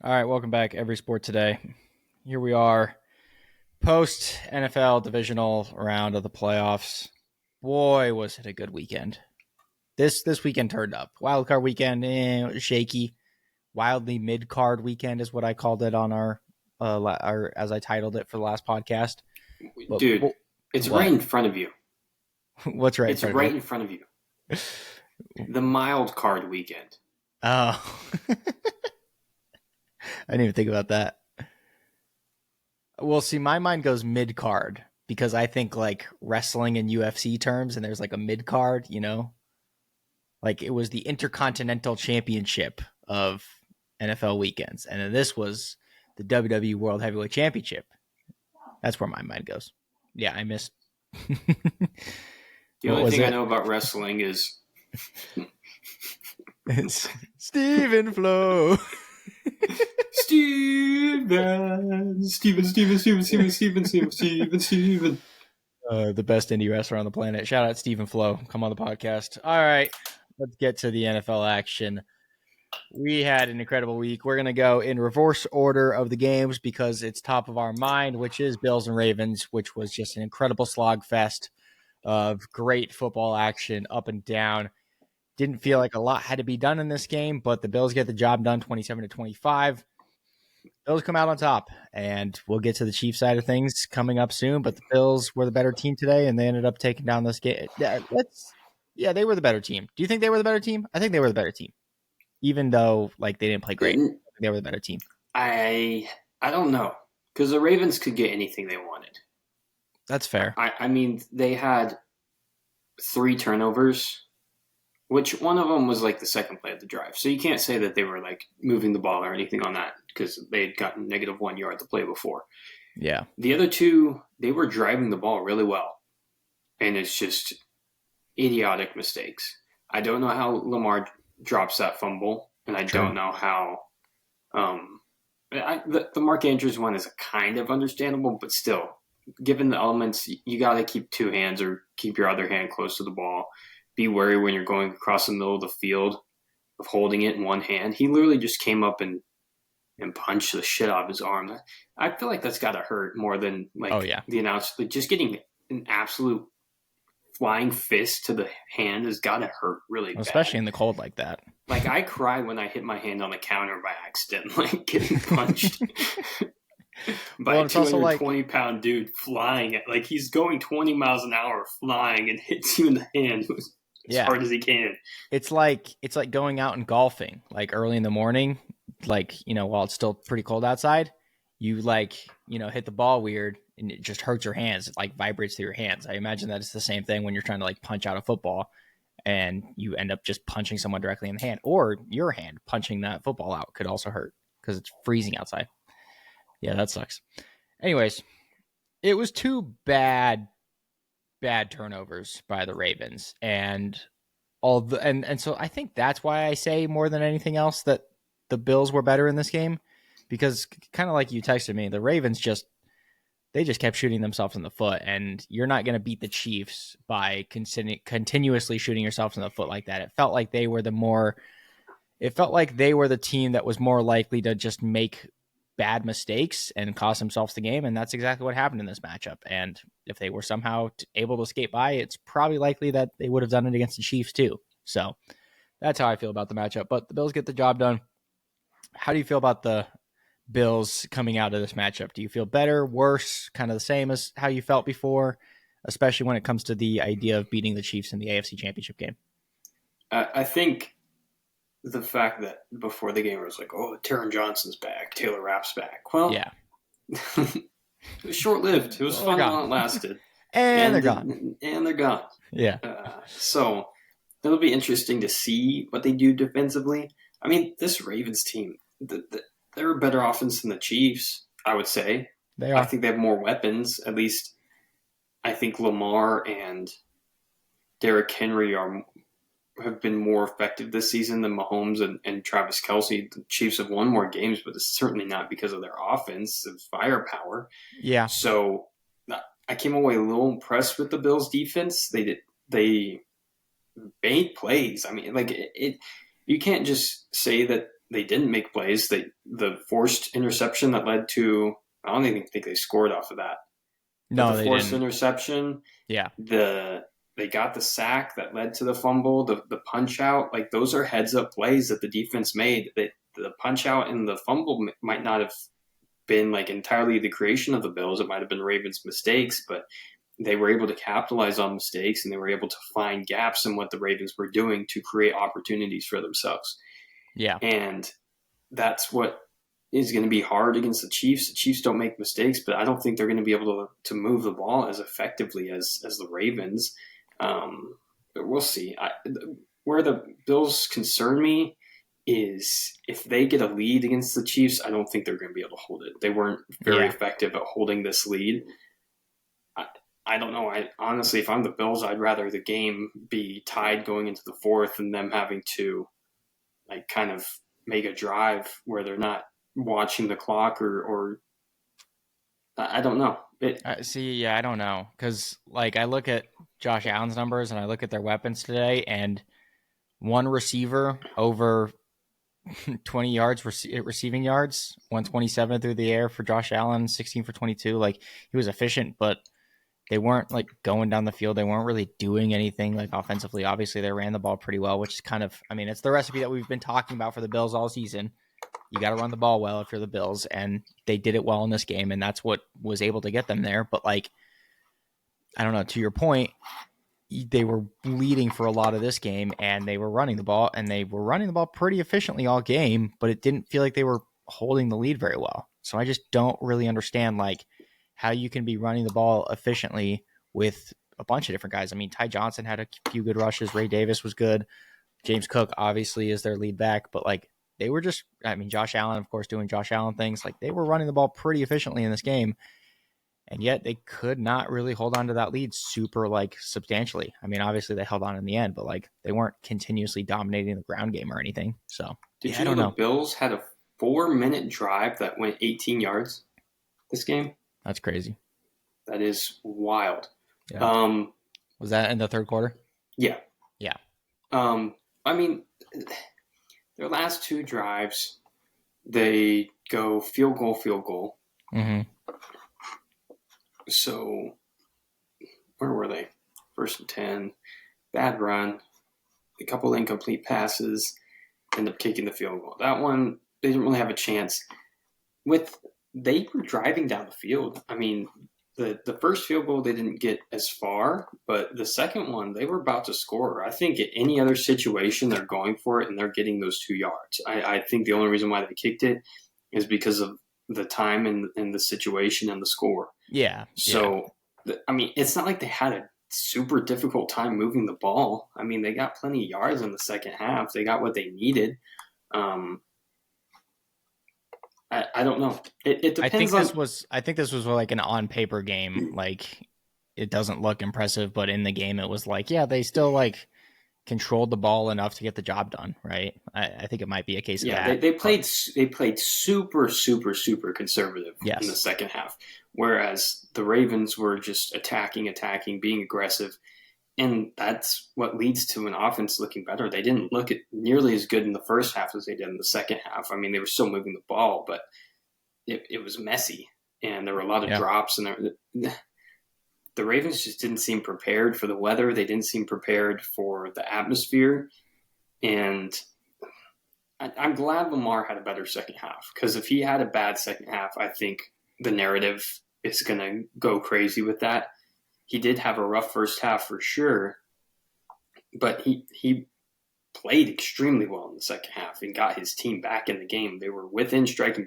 All right, welcome back, Every Sport Today. Here we are, post NFL divisional round of the playoffs. Boy, was it a good weekend. This weekend turned up. Wild card weekend, it was shaky. Wildly mid card weekend is what I called it on our as I titled it for the last podcast. But Dude, it's what? right in front of you. What's right? It's right in front of you. The mild card weekend. Oh, I didn't even think about that. Well, see, my mind goes mid card because I think like wrestling in UFC terms, and there's like a mid card, like it was the Intercontinental Championship of NFL weekends, and then this was the WWE World Heavyweight Championship. That's where my mind goes. Yeah, I missed. The only thing I know about wrestling is Stephen Flo. Steven. The best indie wrestler on the planet. Shout out Stephen Flo. Come on the podcast. All right, let's get to the NFL action. We had an incredible week. We're going to go in reverse order of the games because it's top of our mind, which is Bills and Ravens, which was just an incredible slog fest of great football action up and down. Didn't feel like a lot had to be done in this game, but the Bills get the job done 27-25. Bills come out on top, and we'll get to the Chiefs side of things coming up soon, but the Bills were the better team today, and they ended up taking down this game. Yeah, they were the better team. Do you think they were the better team? I think they were the better team, even though like they didn't play great. They were the better team. I don't know, because the Ravens could get anything they wanted. That's fair. I mean, they had 3 turnovers, which one of them was like the second play of the drive. So you can't say that they were like moving the ball or anything on that because they had gotten -1 yard the play before. Yeah. The other 2, they were driving the ball really well. And it's just idiotic mistakes. I don't know how Lamar drops that fumble, and I don't know how the Mark Andrews one is kind of understandable, but still, given the elements, you got to keep 2 hands or keep your other hand close to the ball. Be wary when you're going across the middle of the field of holding it in one hand. He literally just came up and punched the shit out of his arm. I feel like that's got to hurt more than the announcer. Just getting an absolute flying fist to the hand has got to hurt really bad. Especially in the cold like that. Like I cry when I hit my hand on the counter by accident, like getting punched. By a 220-pound dude flying it. Like he's going 20 miles an hour flying and hits you in the hand as hard as he can. It's like going out and golfing, like early in the morning, like, while it's still pretty cold outside, you hit the ball weird and it just hurts your hands. It like vibrates through your hands. I imagine that it's the same thing when you're trying to like punch out a football and you end up just punching someone directly in the hand, or your hand punching that football out could also hurt because it's freezing outside. Yeah, that sucks. Anyways, it was 2 bad turnovers by the Ravens, and so I think that's why I say more than anything else that the Bills were better in this game, because kind of like you texted me, the Ravens just kept shooting themselves in the foot, and you're not going to beat the Chiefs by continuously shooting yourself in the foot like that. It felt like they were the team that was more likely to just make bad mistakes and cost themselves the game, and that's exactly what happened in this matchup. And if they were somehow able to skate by, it's probably likely that they would have done it against the Chiefs too. So that's how I feel about the matchup, but the Bills get the job done. How do you feel about the Bills coming out of this matchup? Do you feel better, worse, kind of the same as how you felt before, especially when it comes to the idea of beating the Chiefs in the AFC Championship game? I think the fact that before the game it was like, oh, Taron Johnson's back, Taylor Rapp's back. Well, yeah. It was short-lived. It was fun while it lasted. and they're gone. And they're gone. Yeah. So it'll be interesting to see what they do defensively. I mean, this Ravens team, they're a better offense than the Chiefs, I would say. They are. I think they have more weapons. At least I think Lamar and Derrick Henry have been more effective this season than Mahomes and Travis Kelce. The Chiefs have won more games, but it's certainly not because of their offense of firepower. Yeah. So I came away a little impressed with the Bills' defense. They made plays. I mean, you can't just say that they didn't make plays. the forced interception that led to, I don't even think they scored off of that, but the No, they forced didn't. interception, Yeah. they got the sack that led to the fumble, the punch out, like those are heads up plays that the defense made. That the punch out and the fumble might not have been like entirely the creation of the Bills. It might have been Ravens' mistakes, but they were able to capitalize on mistakes and they were able to find gaps in what the Ravens were doing to create opportunities for themselves. Yeah. And that's what is going to be hard against the Chiefs. The Chiefs don't make mistakes, but I don't think they're going to be able to move the ball as effectively as the Ravens. But we'll see. Where the Bills concern me is if they get a lead against the Chiefs, I don't think they're going to be able to hold it. They weren't very Yeah. effective at holding this lead. I don't know. I honestly, if I'm the Bills, I'd rather the game be tied going into the fourth and them having to like kind of make a drive where they're not watching the clock or I don't know. See, yeah, I don't know. Because, like, I look at Josh Allen's numbers and I look at their weapons today, and one receiver over 20 yards receiving yards, 127 through the air for Josh Allen, 16 for 22. Like, he was efficient, but they weren't like going down the field. They weren't really doing anything like offensively. Obviously, they ran the ball pretty well, which is kind of, I mean, it's the recipe that we've been talking about for the Bills all season. You got to run the ball well if you're the Bills, and they did it well in this game, and that's what was able to get them there. But like, I don't know, to your point, they were leading for a lot of this game, and they were running the ball, and they were running the ball pretty efficiently all game, but it didn't feel like they were holding the lead very well. So I just don't really understand like how you can be running the ball efficiently with a bunch of different guys. I mean, Ty Johnson had a few good rushes. Ray Davis was good. James Cook obviously is their lead back, but like they were just, I mean, Josh Allen, of course, doing Josh Allen things. Like they were running the ball pretty efficiently in this game, and yet they could not really hold on to that lead super like substantially. I mean, obviously they held on in the end, but like they weren't continuously dominating the ground game or anything. So Did yeah, I you know don't the know. Bills had a 4 minute drive that went 18 yards this game? That's crazy. That is wild. Yeah. Um, Was that in the third quarter? yeah. Yeah. I mean, their last two drives, they go field goal, field goal. Mm-hmm. So where were they? 1st and 10, bad run, a couple incomplete passes, end up kicking the field goal. That one, they didn't really have a chance. They were driving down the field. I mean, the first field goal they didn't get as far, but the second one they were about to score. I think at any other situation they're going for it and they're getting those 2 yards. I think the only reason why they kicked it is because of the time and the situation and the score. Yeah. Yeah. So, I mean, it's not like they had a super difficult time moving the ball. I mean, they got plenty of yards in the second half. They got what they needed. Um, I don't know. It depends on. I think this was like an on paper game. Like it doesn't look impressive, but in the game it was like, yeah, they still like controlled the ball enough to get the job done, right? I think it might be a case of Yeah, that. they played super super conservative in the Yes. second half, whereas the Ravens were just attacking, being aggressive, and that's what leads to an offense looking better. They didn't look at nearly as good in the first half as they did in the second half. I mean, they were still moving the ball, but it was messy, and there were a lot of Yeah. drops, and the Ravens just didn't seem prepared for the weather. They didn't seem prepared for the atmosphere, and I'm glad Lamar had a better second half because if he had a bad second half, I think the narrative is going to go crazy with that. He did have a rough first half for sure, but he played extremely well in the second half and got his team back in the game. They were within striking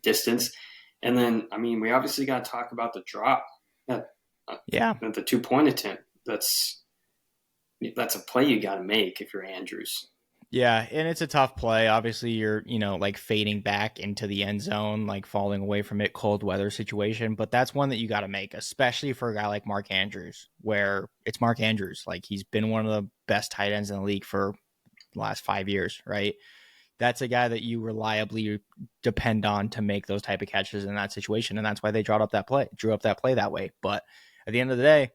distance. And then, I mean, we obviously got to talk about the drop at, Yeah. at the 2 point attempt. That's a play you got to make if you're Andrews. Yeah, and it's a tough play. Obviously, you're, like fading back into the end zone, like falling away from it, cold weather situation. But that's one that you got to make, especially for a guy like Mark Andrews, where it's Mark Andrews. Like he's been one of the best tight ends in the league for the last 5 years, right? That's a guy that you reliably depend on to make those type of catches in that situation, and that's why they drew up that play that way. But at the end of the day,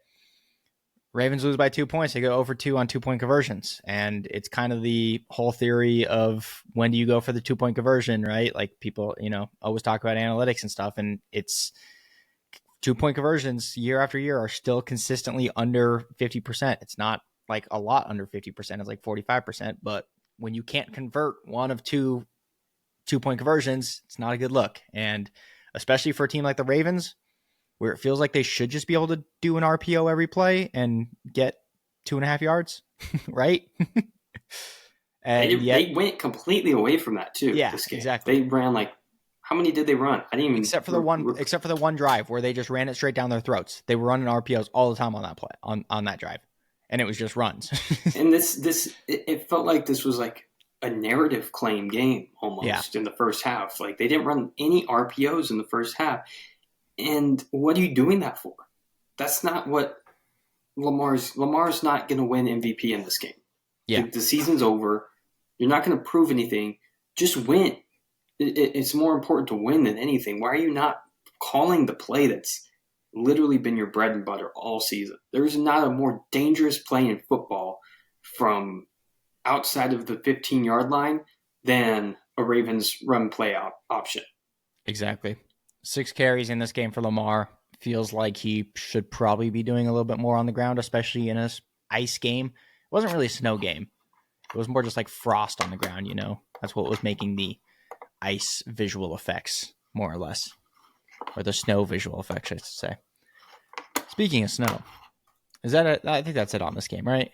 Ravens lose by 2 points. They go over 2 on 2-point conversions. And it's kind of the whole theory of when do you go for the 2-point conversion, right? Like people, always talk about analytics and stuff. And it's 2-point conversions year after year are still consistently under 50%. It's not like a lot under 50%. It's like 45%. But when you can't convert one of 2-point conversions, it's not a good look. And especially for a team like the Ravens, where it feels like they should just be able to do an RPO every play and get 2.5 yards, right? And they went completely away from that too. Yeah, this game. exactly. They ran how many did they run? I didn't even except for the one drive where they just ran it straight down their throats. They were running RPOs all the time on that play on that drive, and it was just runs. And it felt like this was like a narrative claim game almost in the first half. Like they didn't run any RPOs in the first half. And what are you doing that for? That's not what Lamar's not going to win MVP in this game. Yeah. The season's over. You're not going to prove anything. Just win. It's more important to win than anything. Why are you not calling the play that's literally been your bread and butter all season? There's not a more dangerous play in football from outside of the 15-yard line than a Ravens run play option. Exactly. 6 carries in this game for Lamar. Feels like he should probably be doing a little bit more on the ground, especially in a ice game. It wasn't really a snow game. It was more just like frost on the ground, That's what was making the ice visual effects, more or less. Or the snow visual effects, I should say. Speaking of snow, I think that's it on this game, right?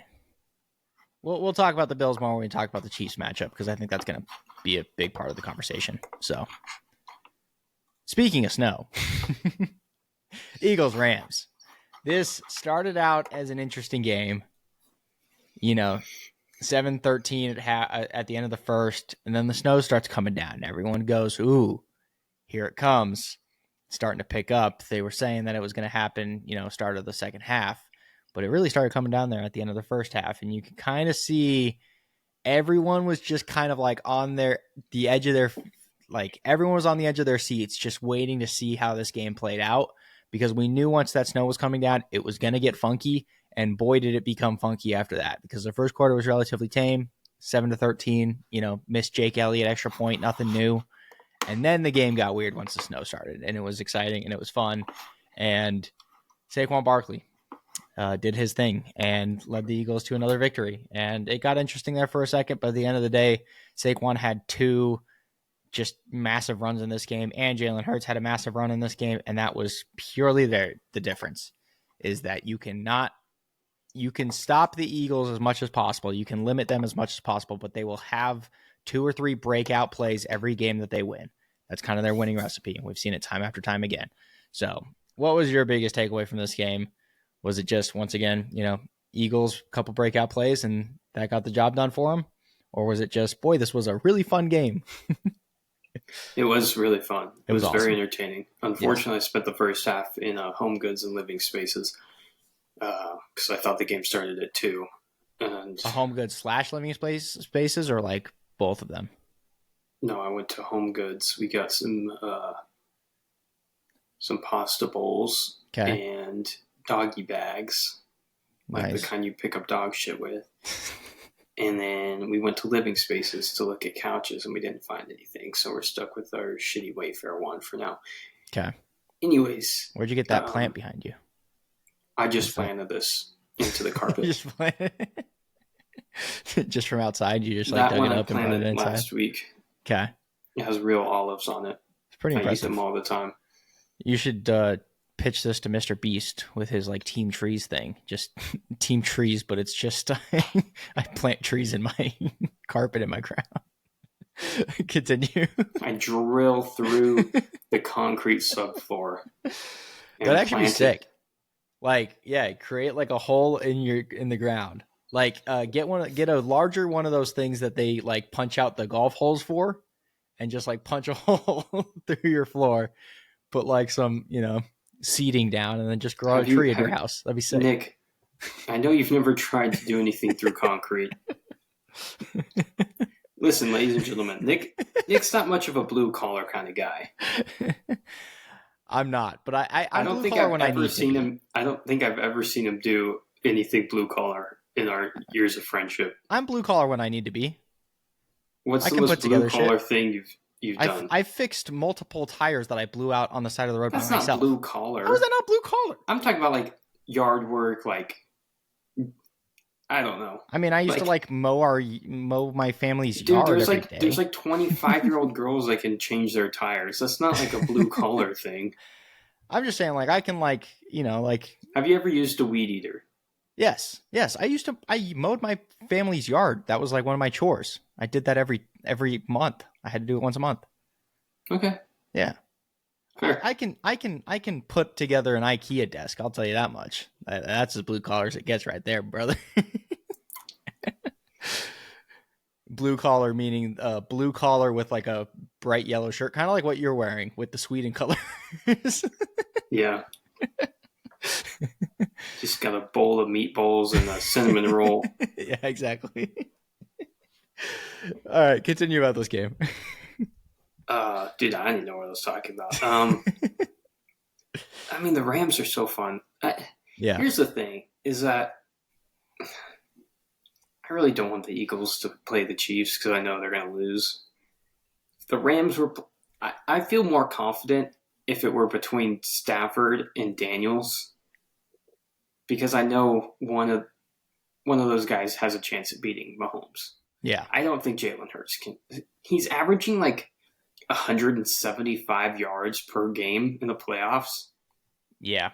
We'll talk about the Bills more when we talk about the Chiefs matchup, because I think that's going to be a big part of the conversation. So, speaking of snow, Eagles-Rams. This started out as an interesting game. 7-13 at the end of the first, and then the snow starts coming down, and everyone goes, ooh, here it comes. It's starting to pick up. They were saying that it was going to happen, start of the second half, but it really started coming down there at the end of the first half, and you can kind of see everyone was just kind of like on the edge of their, like everyone was on the edge of their seats, just waiting to see how this game played out, because we knew once that snow was coming down, it was going to get funky. And boy, did it become funky after that, because the first quarter was relatively tame, 7-13, missed Jake Elliott extra point, nothing new. And then the game got weird once the snow started, and it was exciting and it was fun. And Saquon Barkley did his thing and led the Eagles to another victory. And it got interesting there for a second, but at the end of the day, Saquon had 2 just massive runs in this game, and Jalen Hurts had a massive run in this game, and that was purely the difference, is that you can stop the Eagles as much as possible. You can limit them as much as possible, but they will have 2 or 3 breakout plays every game that they win. That's kind of their winning recipe, and we've seen it time after time again. So what was your biggest takeaway from this game? Was it just, once again, Eagles, couple breakout plays, and that got the job done for them? Or was it just, boy, this was a really fun game? It was really fun. It was awesome. Very entertaining. Unfortunately, yes. I spent the first half in Home Goods and Living Spaces, because I thought the game started at 2. And a Home Goods / Living Spaces, or like both of them? No, I went to Home Goods. We got some pasta bowls and doggy bags, like the kind you pick up dog shit with. And then we went to Living Spaces to look at couches, and we didn't find anything, so we're stuck with our shitty Wayfair one for now. Okay. Anyways, where'd you get that plant behind you? I just planted this into the carpet. Just from outside, you just dug it up and put it inside? Last week. Okay. It has real olives on it. It's pretty impressive. I eat them all the time. You should pitch this to Mr. Beast with his Team Trees thing. Just Team Trees, but it's just I plant trees in my carpet in my ground. Continue. I drill through the concrete subfloor. That'd actually be sick. Create a hole in the ground. Get a larger one of those things that they punch out the golf holes for, and just punch a hole through your floor. Put some, seating down, and then just grow a tree in your house. That'd be sick. Nick, I know you've never tried to do anything through concrete. Listen, ladies and gentlemen, Nick's not much of a blue collar kind of guy. I'm not, but I don't think I've ever seen him. I don't think I've ever seen him do anything blue collar in our years of friendship. I'm blue collar when I need to be. What's I the can put most blue together collar shit. thing you've done? I've fixed multiple tires that I blew out on the side of the road by That's not myself. blue How is collar. that not blue collar? I'm talking about like yard work, like I don't know. I mean, I used to Like, mow my family's dude, yard there's every like there's day. like 25-year-old girls that can change their tires. That's not like a blue collar thing. I'm just saying, like, I can, like, like, Have you ever used a weed eater? yes. I mowed my family's yard. That was like one of my chores. I did that every month. I had to do it once a month. Okay, Yeah. fair. I can put together an IKEA desk. I'll tell you that much. That's as blue collar as it gets right there, brother. Blue collar meaning blue collar with like a bright yellow shirt, kind of like what you're wearing with the Sweden colors. Yeah, just got a bowl of meatballs and a cinnamon roll. Yeah, exactly. All right, continue about this game. Dude, I didn't know what I was talking about. I mean, the Rams are so fun. Yeah, Here's the thing: is that I really don't want the Eagles to play the Chiefs because I know they're going to lose. If the Rams were, I feel more confident if it were between Stafford and Daniels because I know one of those guys has a chance at beating Mahomes. yeah, I don't think Jalen Hurts can. He's averaging like 175 yards per game in the playoffs. yeah.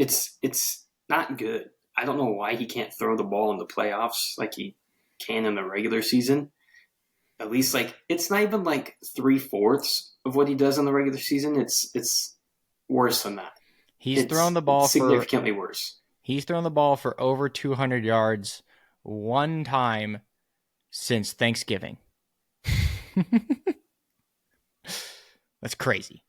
It's not good. I don't know why he can't throw the ball in the playoffs like he can in the regular season. At least like it's not even like 3/4 of what he does in the regular season. It's worse than that. He's thrown It's the ball for significantly worse. he's thrown the ball for over 200 yards one time since Thanksgiving. That's crazy.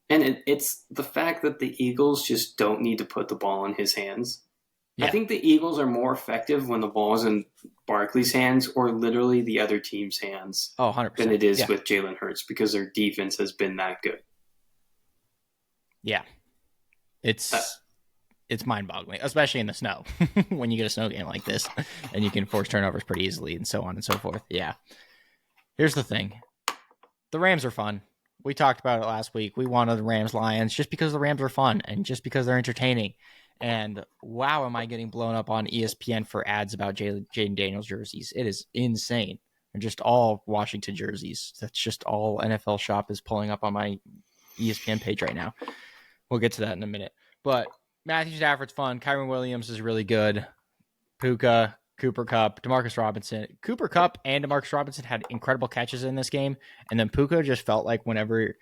And it's the fact that the Eagles just don't need to put the ball in his hands. I Yeah. think the Eagles are more effective when the ball is in Barkley's hands or literally the other team's hands Oh, than 100%. it is Yeah. with Jalen Hurts because their defense has been that good. Yeah. It's mind-boggling, especially in the snow. When you get a snow game like this and you can force turnovers pretty easily and so on and so forth. Yeah. Here's the thing. The Rams are fun. We talked about it last week. We wanted the Rams Lions just because the Rams are fun and just because they're entertaining. And wow, am I getting blown up on ESPN for ads about Jaden Daniels jerseys? It is insane. And just all Washington jerseys. That's just all NFL Shop is pulling up on my ESPN page right now. We'll get to that in a minute. But Matthew Stafford's fun. Kyron Williams is really good. Puka, Cooper Kupp, Demarcus Robinson. Cooper Kupp and Demarcus Robinson had incredible catches in this game. And then Puka just felt like Puka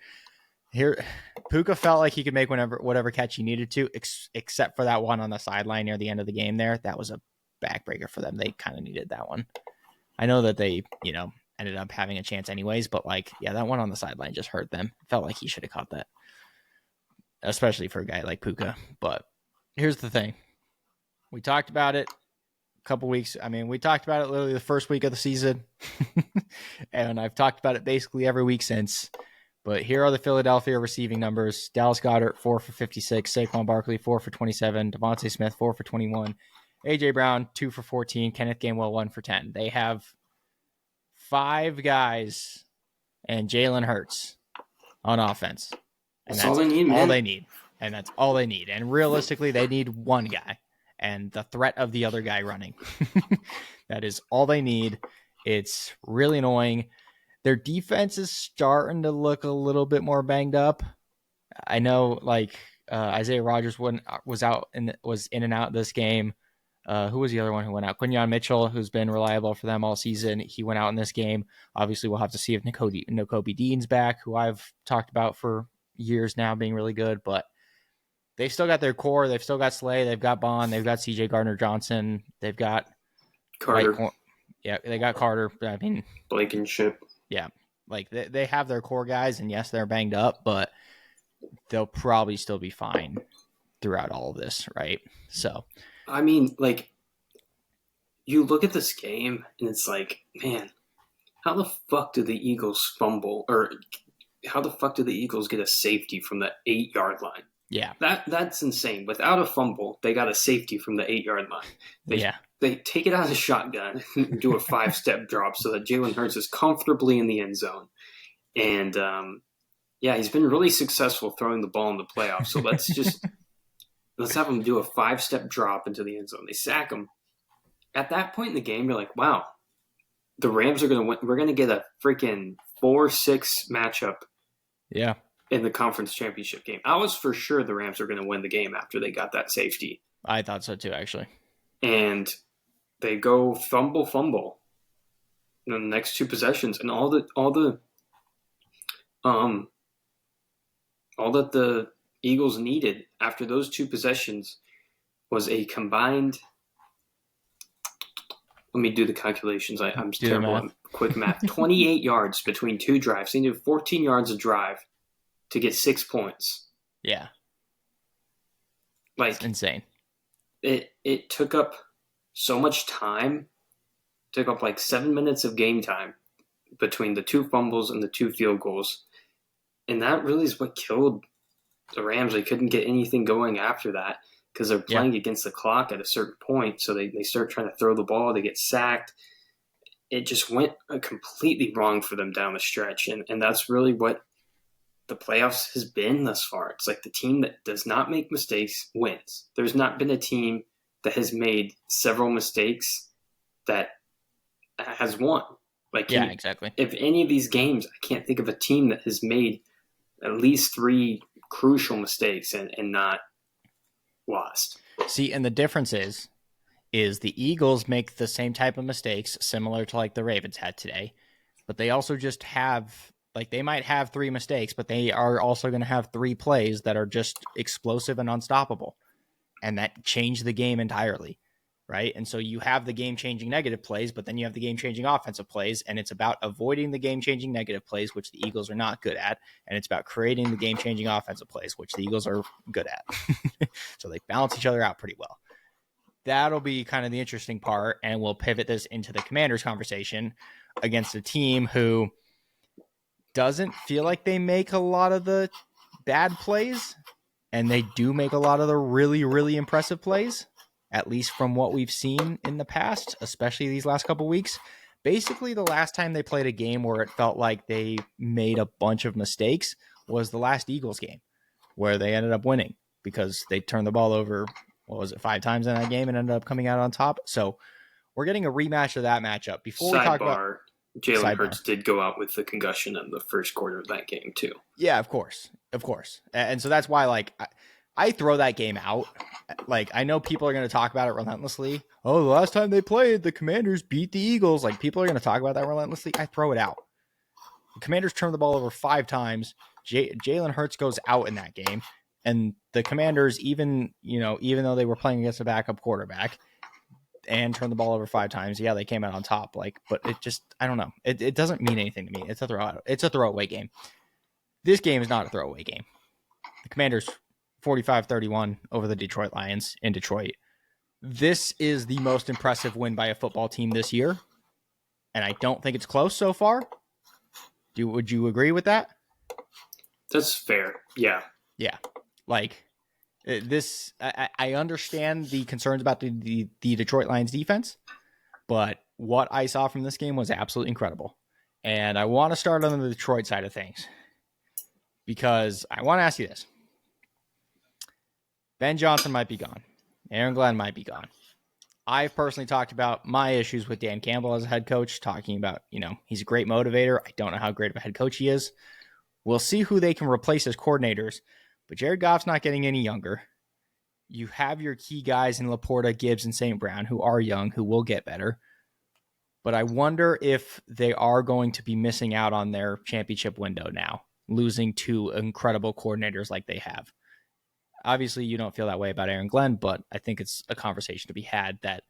felt like he could make whatever catch he needed to, except for that one on the sideline near the end of the game there. That was a backbreaker for them. They kind of needed that one. I know that they, ended up having a chance anyways, but that one on the sideline just hurt them. Felt like he should have caught that, especially for a guy like Puka. But here's the thing. We talked about it a couple weeks. I mean, we talked about it literally the first week of the season. And I've talked about it basically every week since. But here are the Philadelphia receiving numbers. Dallas Goedert, 4 for 56. Saquon Barkley, 4 for 27. Devontae Smith, 4 for 21. A.J. Brown, 2 for 14. Kenneth Gainwell, 1 for 10. They have 5 guys and Jalen Hurts on offense. And That's all they need, man. all they need. And that's all they need. And realistically, they need one guy and the threat of the other guy running. That is all they need. It's really annoying. Their defense is starting to look a little bit more banged up. I know, Isaiah Rodgers was in and out this game. Who was the other one who went out? Quinyon Mitchell, who's been reliable for them all season. He went out in this game. Obviously, we'll have to see if Nakobe Dean's back, who I've talked about for years now being really good. But they've still got their core. They've still got Slay. They've got Bond. They've got C.J. Gardner-Johnson. They've got Carter. They got Carter. I mean, Blankenship. Yeah, they have their core guys, and yes, they're banged up, but they'll probably still be fine throughout all of this, right? So, I mean, you look at this game, and it's like, man, how the fuck do the Eagles fumble, or how the fuck do the Eagles get a safety from the 8-yard line? Yeah. That's insane. Without a fumble, they got a safety from the 8-yard line. They Yeah. they take it out of the shotgun and do a 5-step drop so that Jalen Hurts is comfortably in the end zone. And yeah, he's been really successful throwing the ball in the playoffs. So let's have him do a 5-step drop into the end zone. They sack him. At that point in the game, you're like, wow, the Rams are going to win. We're going to get a freaking 4-6 matchup Yeah. in the conference championship game. I was for sure the Rams were going to win the game after they got that safety. I thought so too, actually. And they go fumble in the next two possessions, and all that the Eagles needed after those two possessions was a combined. Let me do the calculations. I'm terrible at quick math. 28 yards between two drives. They needed 14 yards a drive to get 6 points. Yeah. Like, it's insane. It took up so much time. Took up like 7 minutes of game time between the two fumbles and the two field goals. And that really is what killed the Rams. They couldn't get anything going after that because they're playing against the clock at a certain point. So they start trying to throw the ball. They get sacked. It just went completely wrong for them down the stretch. And that's really what the playoffs has been thus far. It's like the team that does not make mistakes wins. There's not been a team that has made several mistakes that has won. Like, exactly. If any of these games, I can't think of a team that has made at least 3 crucial mistakes and not lost. See, and the difference is the Eagles make the same type of mistakes, similar to like the Ravens had today, but they also just have, like, they might have 3 mistakes, but they are also going to have 3 plays that are just explosive and unstoppable, and that change the game entirely, right? And so you have the game-changing negative plays, but then you have the game-changing offensive plays, and it's about avoiding the game-changing negative plays, which the Eagles are not good at, and it's about creating the game-changing offensive plays, which the Eagles are good at. So they balance each other out pretty well. That'll be kind of the interesting part, and we'll pivot this into the Commanders conversation against a team who doesn't feel like they make a lot of the bad plays, and they do make a lot of the really, really impressive plays, at least from what we've seen in the past, especially these last couple weeks. Basically, the last time they played a game where it felt like they made a bunch of mistakes was the last Eagles game, where they ended up winning because they turned the ball over, 5 times in that game and ended up coming out on top. So we're getting a rematch of that matchup. Before we talk about Jalen Hurts did go out with the concussion in the first quarter of that game too. Yeah, of course. And so that's why, like, I throw that game out. Like, I know people are going to talk about it relentlessly. Oh, the last time they played, the Commanders beat the Eagles. Like, people are going to talk about that relentlessly. I throw it out. The Commanders turned the ball over 5 times. Jalen Hurts goes out in that game. And the Commanders, even though they were playing against a backup quarterback and turned the ball over 5 times, they came out on top. Like, but it just, I don't know. It doesn't mean anything to me. It's a throwaway game. This game is not a throwaway game. The Commanders 45-31 over the Detroit Lions in Detroit. This is the most impressive win by a football team this year, and I don't think it's close so far. Would you agree with that? That's fair. Yeah. Yeah. Like, this, I understand the concerns about the Detroit Lions defense, but what I saw from this game was absolutely incredible. And I want to start on the Detroit side of things, because I want to ask you this. Ben Johnson might be gone. Aaron Glenn might be gone. I've personally talked about my issues with Dan Campbell as a head coach, talking about, he's a great motivator. I don't know how great of a head coach he is. We'll see who they can replace as coordinators, but Jared Goff's not getting any younger. You have your key guys in Laporta, Gibbs, and St. Brown who are young, who will get better. But I wonder if they are going to be missing out on their championship window now, losing 2 incredible coordinators like they have. Obviously, you don't feel that way about Aaron Glenn, but I think it's a conversation to be had that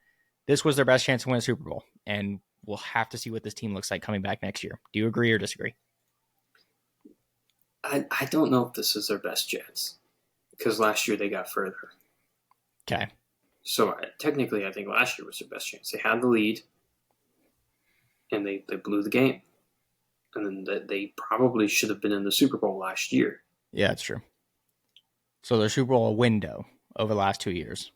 this was their best chance to win a Super Bowl, and we'll have to see what this team looks like coming back next year. Do you agree or disagree? I don't know if this is their best chance, because last year they got further. Okay. So technically, I think last year was their best chance. They had the lead, and they blew the game. And then they probably should have been in the Super Bowl last year. Yeah, that's true. So the Super Bowl window over the last 2 years.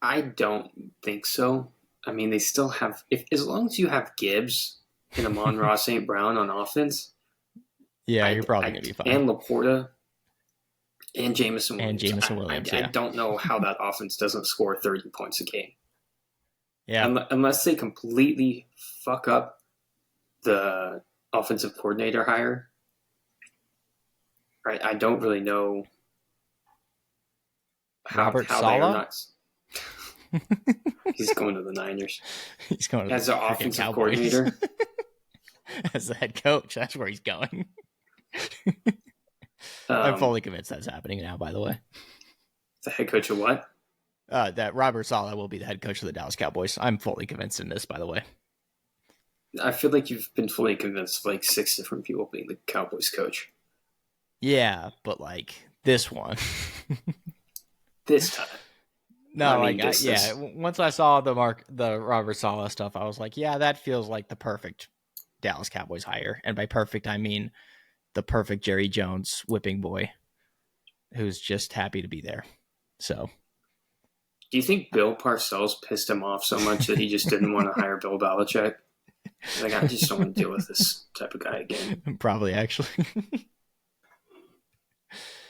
I don't think so. I mean, they still have, if as long as you have Gibbs and Amon-Ra St. Brown on offense, Yeah, you're probably gonna be fine. and Laporta and Jamison And Williams, Jamison Williams, I yeah, don't know how that offense doesn't score 30 points a game. yeah. Unless they completely fuck up the offensive coordinator hire. Right, I don't really know Robert how they are Saleh. not. He's going to the Niners He's going to as the their freaking offensive Cowboys coordinator. as the head coach. That's where he's going. I'm Um, fully convinced that's happening now. By the way, the head coach of what? that Robert Saleh will be the head coach of the Dallas Cowboys. I'm fully convinced in this. By the way, I feel like you've been fully convinced of like 6 different people being the Cowboys coach yeah, but like this one. this time. No, I mean, once I saw the Robert Saleh stuff, I was like, yeah, that feels like the perfect Dallas Cowboys hire. And by perfect, I mean the perfect Jerry Jones whipping boy who's just happy to be there. So, Do you think Bill Parcells pissed him off so much that he just didn't want to hire Bill Belichick? Like, I just don't want to deal with this type of guy again. probably actually.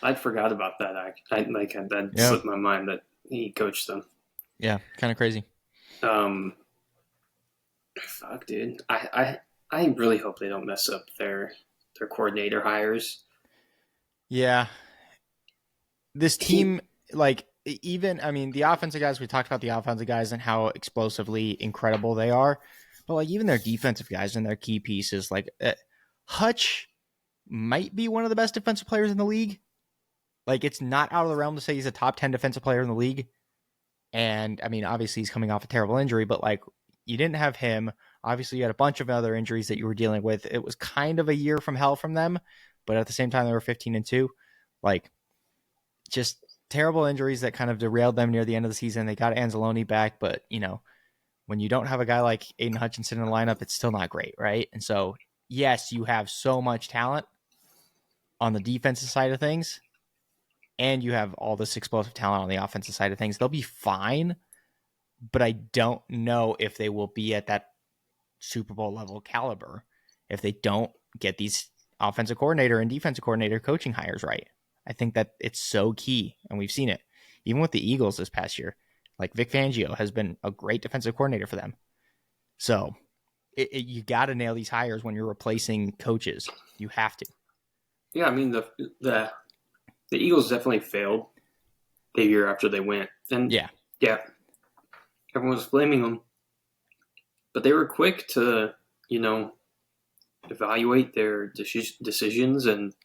I forgot about that. That slipped my mind that he coached them. Yeah, kind of crazy. Fuck, dude. I really hope they don't mess up their coordinator hires. Yeah. This team, like, even, I mean, the offensive guys, we talked about the offensive guys and how explosively incredible they are. But, like, even their defensive guys and their key pieces, like, Hutch might be one of the best defensive players in the league. Like, it's not out of the realm to say he's a top 10 defensive player in the league. And, I mean, obviously he's coming off a terrible injury, but, like, you didn't have him. Obviously, you had a bunch of other injuries that you were dealing with. It was kind of a year from hell from them, but at the same time, they were 15-2. Like, just terrible injuries that kind of derailed them near the end of the season. They got Anzalone back, but, you know, when you don't have a guy like Aiden Hutchinson in the lineup, it's still not great, right? And so, yes, you have so much talent on the defensive side of things, and you have all this explosive talent on the offensive side of things. They'll be fine, but I don't know if they will be at that Super Bowl level caliber if they don't get these offensive coordinator and defensive coordinator coaching hires right. I think that it's so key, and we've seen it. Even with the Eagles this past year, like Vic Fangio has been a great defensive coordinator for them. So you got to nail these hires when you're replacing coaches. You have to. Yeah, I mean the Eagles definitely failed the year after they went, and yeah, everyone was blaming them, but they were quick to evaluate their decisions and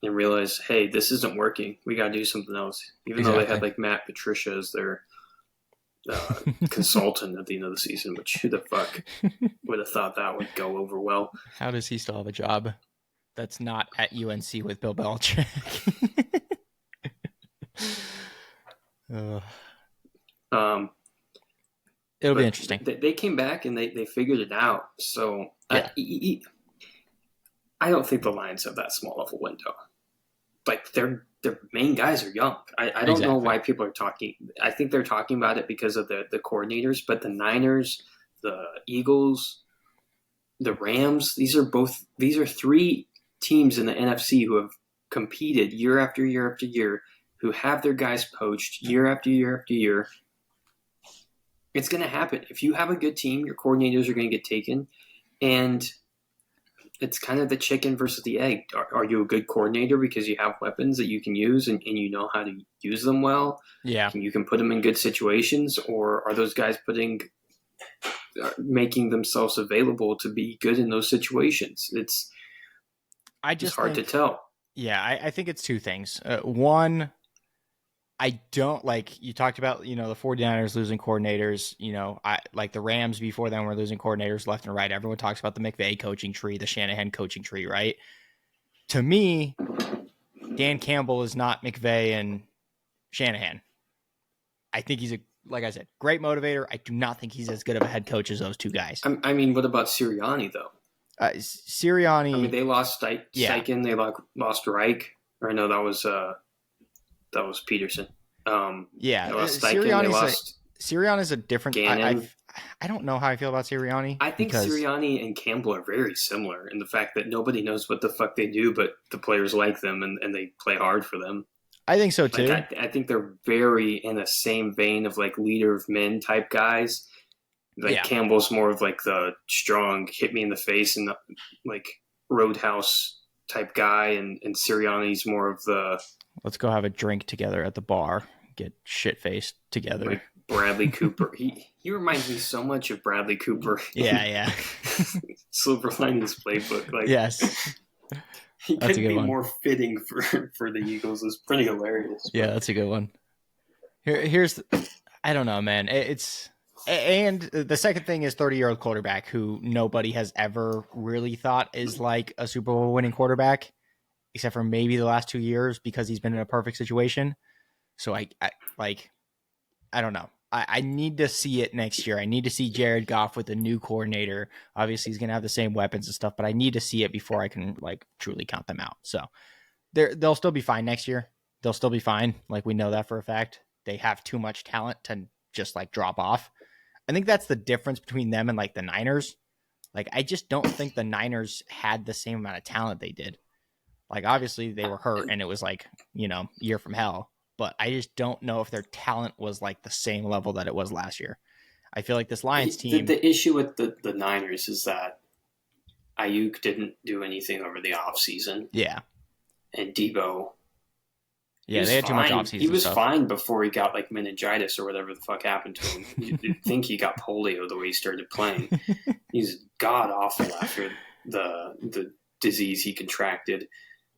realize, hey, this isn't working. We got to do something else. Even though they had like Matt Patricia as their consultant at the end of the season, which who the fuck would have thought that would go over well? How does he still have a job that's not at UNC with Bill Belichick? It'll be interesting. They came back and they figured it out. So yeah. I don't think the Lions have that small of a window. Like their main guys are young. I don't know why people are talking. I think they're talking about it because of the coordinators. But the Niners, the Eagles, the Rams, these are 3 teams in the NFC who have competed year after year after year, who have their guys poached year after year after year. It's going to happen. If you have a good team, your coordinators are going to get taken. And it's kind of the chicken versus the egg. Are you a good coordinator because you have weapons that you can use and you know how to use them well? Yeah. And you can put them in good situations? Or are those guys making themselves available to be good in those situations? It's hard to tell. Yeah, I think it's 2 things. One, I don't like you talked about, the 49ers losing coordinators, I like the Rams before them were losing coordinators left and right. Everyone talks about the McVay coaching tree, the Shanahan coaching tree, right? To me, Dan Campbell is not McVay and Shanahan. I think he's like I said, great motivator. I do not think he's as good of a head coach as those 2 guys. I mean, what about Sirianni though? Sirianni. I mean, they lost Steichen, they lost Reich. or no, that was Peterson. Yeah, They lost Steichen. They lost Sirianni is a different. Gannon. I don't know how I feel about Sirianni I think because Sirianni and Campbell are very similar in the fact that nobody knows what the fuck they do, but the players like them and they play hard for them. I think so Like too. I think they're very in the same vein of like leader of men type guys. Like Yeah, Campbell's more of like the strong, hit me in the face and like roadhouse type guy, and Sirianni's more of the let's go have a drink together at the bar, get shit faced together. like Bradley Cooper. He reminds me so much of Bradley Cooper Yeah, in yeah. Silver Linings Playbook. Like Yes, he that's a couldn't good be one. more fitting for the Eagles. It's pretty hilarious. Yeah, But that's a good one. Here's I don't know, man. And the second thing is 30-year-old quarterback who nobody has ever really thought is like a Super Bowl winning quarterback, except for maybe the last 2 years because he's been in a perfect situation. So I like I don't know. I need to see it next year. I need to see Jared Goff with a new coordinator. Obviously, he's gonna have the same weapons and stuff, but I need to see it before I can like truly count them out. So they'll still be fine next year. They'll still be fine. Like we know that for a fact. They have too much talent to just like drop off. I think that's the difference between them and like the Niners. Like I just don't think the Niners had the same amount of talent they did. Like obviously they were hurt and it was like, year from hell, but I just don't know if their talent was like the same level that it was last year. I feel like this Lions team, the issue with the Niners is that Ayuk didn't do anything over the offseason, yeah. and Debo. He Yeah, was they had too much fine. He offseason was stuff. fine before he got like meningitis or whatever the fuck happened to him. You'd think he got polio the way he started playing. He's god awful after the disease he contracted.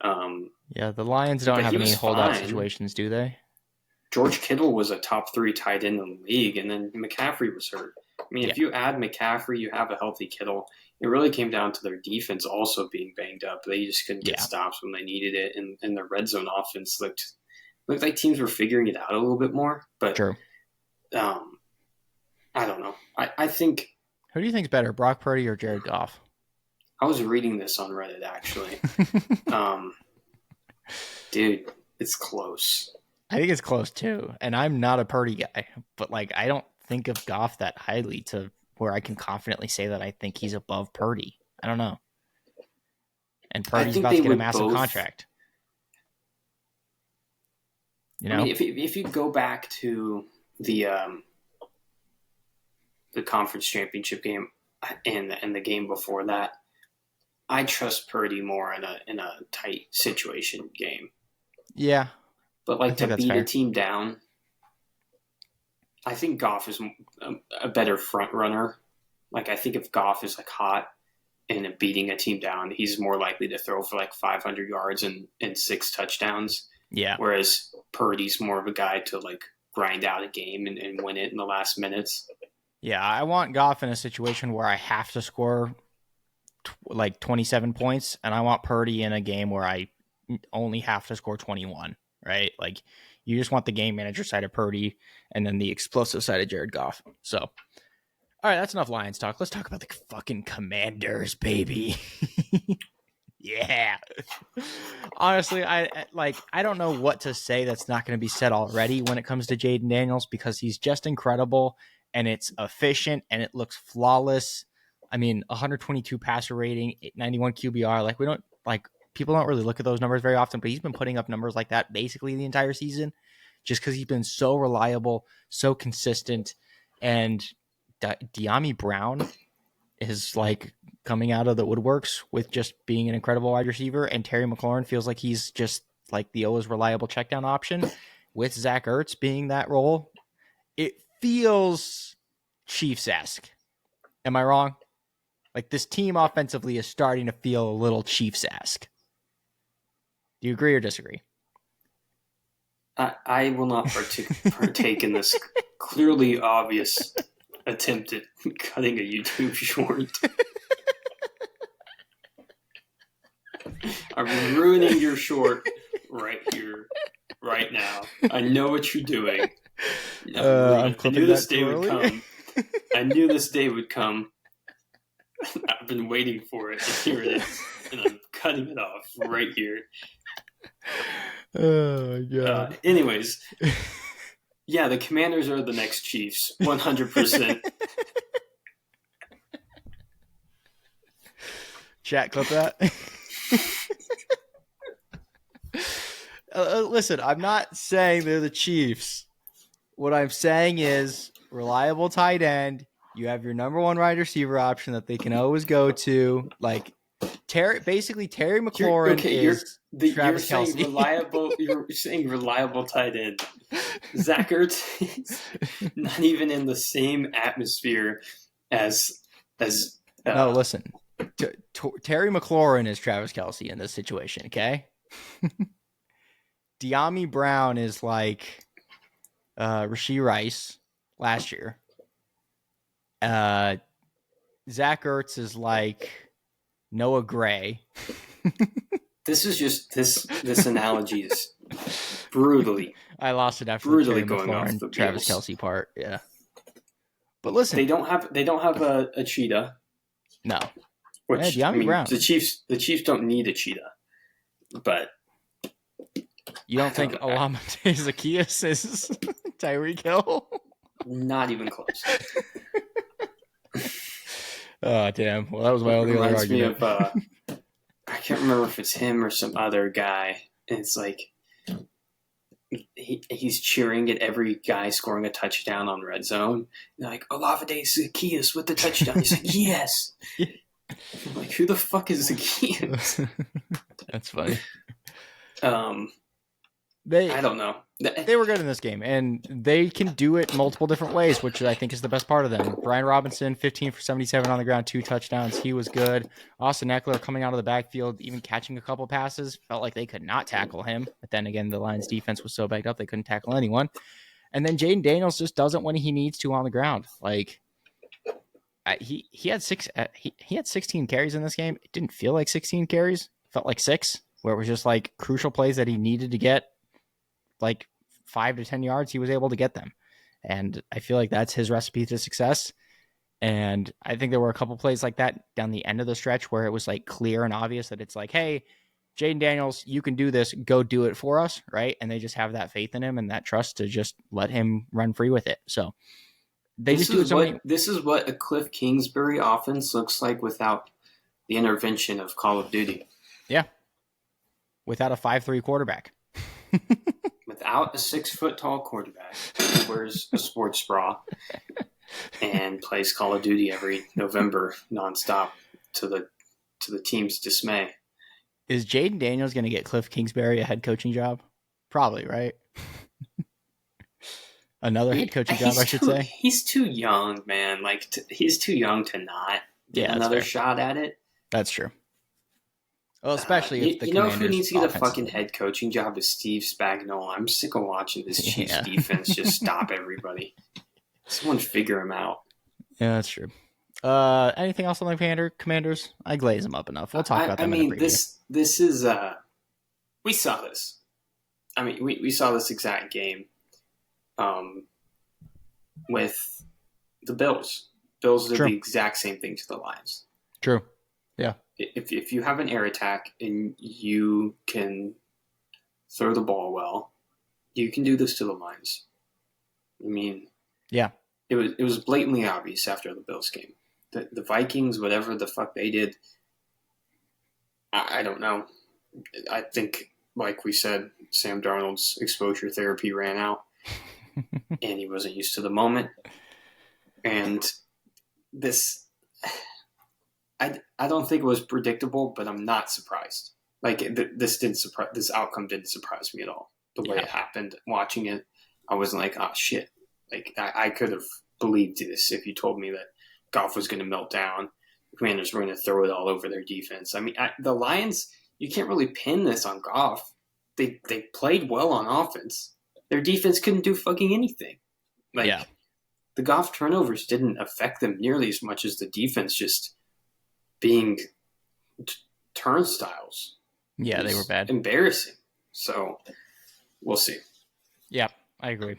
Yeah, the Lions don't But have he any was holdout fine. situations, do they? George Kittle was a top 3 tight end in the league, and then McCaffrey was hurt. I mean, Yeah. if you add McCaffrey, you have a healthy Kittle. It really came down to their defense also being banged up. They just couldn't get Yeah. stops when they needed it, and their red zone offense looked like teams were figuring it out a little bit more. But True. I don't know. I think Who do you think's better, Brock Purdy or Jared Goff? I was reading this on Reddit actually. Dude, it's close. I think it's close too. And I'm not a Purdy guy, but like I don't think of Goff that highly to where I can confidently say that I think he's above Purdy. I don't know. And Purdy's think about they to get a would massive both- contract. I mean, if you go back to the conference championship game and the game before that, I trust Purdy more in a tight situation game. Yeah. But I like think to that's beat fair. a team down, I think Goff is a better front runner. Like I think if Goff is like hot and beating a team down, he's more likely to throw for like 500 yards and 6 touchdowns. Yeah. Whereas Purdy's more of a guy to like grind out a game and win it in the last minutes. Yeah. I want Goff in a situation where I have to score like 27 points, and I want Purdy in a game where I only have to score 21, right? Like you just want the game manager side of Purdy and then the explosive side of Jared Goff. So, all right, that's enough Lions talk. Let's talk about the fucking Commanders, baby. Yeah. Honestly, I don't know what to say that's not going to be said already when it comes to Jaden Daniels because he's just incredible and it's efficient and it looks flawless. I mean, 122 passer rating, 91 QBR. Like we don't people don't really look at those numbers very often, but he's been putting up numbers like that basically the entire season just because he's been so reliable, so consistent. And De'Ami Brown is like coming out of the woodworks with just being an incredible wide receiver. And Terry McLaurin feels like he's just like the always reliable checkdown option with Zach Ertz being that role. It feels Chiefs-esque. Am I wrong? Like this team offensively is starting to feel a little Chiefs-esque. Do you agree or disagree? I will not partake in this clearly obvious attempt at cutting a YouTube short. I'm ruining your short right here, right now. I know what you're doing. I'm I knew this day would come. I knew this day would come. I've been waiting for it, and here it is. And I'm cutting it off right here. Oh my god. Anyways, yeah, the Commanders are the next Chiefs, 100%. Chat clip that. Listen, I'm not saying they're the Chiefs. What I'm saying is reliable tight end. You have your number one wide receiver option that they can always go to. Like Terry McLaurin is You're Travis saying Kelce. reliable. You're saying reliable tight end. Zach Ertz is not even in the same atmosphere as No, listen. Terry McLaurin is Travis Kelce in this situation, okay? De'Ami Brown is like Rashee Rice last year. Zach Ertz is like Noah Gray. this is just this analogy is brutally I lost it after the Terry going off McLaurin the Travis Bills. Kelce part. Yeah, but listen, they don't have a cheetah. No, Which De'Ami Brown. the Chiefs don't need a cheetah, but you don't think Olamide Zaccheaus is Tyreek Hill? Not even close. Oh damn! Well, that was my only other argument. Me of I can't remember if it's him or some other guy. And it's like he's cheering at every guy scoring a touchdown on red zone. They're like, Olamide Zaccheaus with the touchdown. He's like, yes. I'm like, who the fuck is Zaccheaus? That's funny. I don't know. They were good in this game, and they can do it multiple different ways, which I think is the best part of them. Brian Robinson, 15 for 77 on the ground, 2 touchdowns. He was good. Austin Eckler coming out of the backfield, even catching a couple passes. Felt like they could not tackle him. But then again, the Lions defense was so backed up, they couldn't tackle anyone. And then Jaden Daniels just doesn't when he needs to on the ground. Like, he had 16 carries in this game. It didn't feel like 16 carries. It felt like 6, where it was just like crucial plays that he needed to get like 5 to 10 yards, he was able to get them. And I feel like that's his recipe to success. And I think there were a couple plays like that down the end of the stretch where it was like clear and obvious that it's like, hey, Jaden Daniels, you can do this. Go do it for us, right? And they just have that faith in him and that trust to just let him run free with it. So they just do it so many. This is what a Cliff Kingsbury offense looks like without the intervention of Call of Duty. Yeah. Without a 5'3" quarterback. Without a 6-foot-tall quarterback who wears a sports bra and plays Call of Duty every November nonstop to the team's dismay. Is Jaden Daniels going to get Cliff Kingsbury a head coaching job? Probably, right? Another head coaching job, I should say. He's too young, man. Like he's too young to not get another shot at it. That's true. Well, especially if the Commanders who needs to get a fucking head coaching job is Steve Spagnuolo. I'm sick of watching this Chiefs defense just stop everybody. Someone figure him out. Yeah, that's true. Anything else on the Commanders? I glaze them up enough. We'll talk about them. In a preview. This is we saw this. I mean, we saw this exact game with the Bills. Bills did the exact same thing to the Lions. True. Yeah. If you have an air attack and you can throw the ball well, you can do this to the Lions. I mean, yeah, it was blatantly obvious after the Bills game. The Vikings, whatever the fuck they did, I don't know. I think, like we said, Sam Darnold's exposure therapy ran out, and he wasn't used to the moment. And this... I don't think it was predictable, but I'm not surprised. Like this outcome didn't surprise me at all. The way it happened, watching it, I wasn't like, oh shit. Like I could have believed this if you told me that Goff was going to melt down. The Commanders were going to throw it all over their defense. I mean, the Lions, you can't really pin this on Goff. They played well on offense. Their defense couldn't do fucking anything. The Goff turnovers didn't affect them nearly as much as the defense just being turnstiles. Yeah, they were bad. Embarrassing. So, we'll see. Yeah, I agree.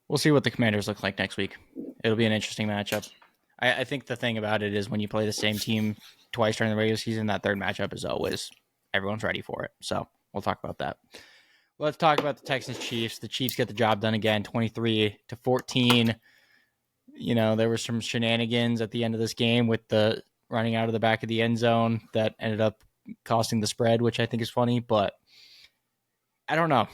We'll see what the Commanders look like next week. It'll be an interesting matchup. I think the thing about it is when you play the same team twice during the regular season, that third matchup is always everyone's ready for it. So, we'll talk about that. Let's talk about the Texans Chiefs. The Chiefs get the job done again, 23-14. There were some shenanigans at the end of this game with the running out of the back of the end zone that ended up costing the spread, which I think is funny, but I don't know.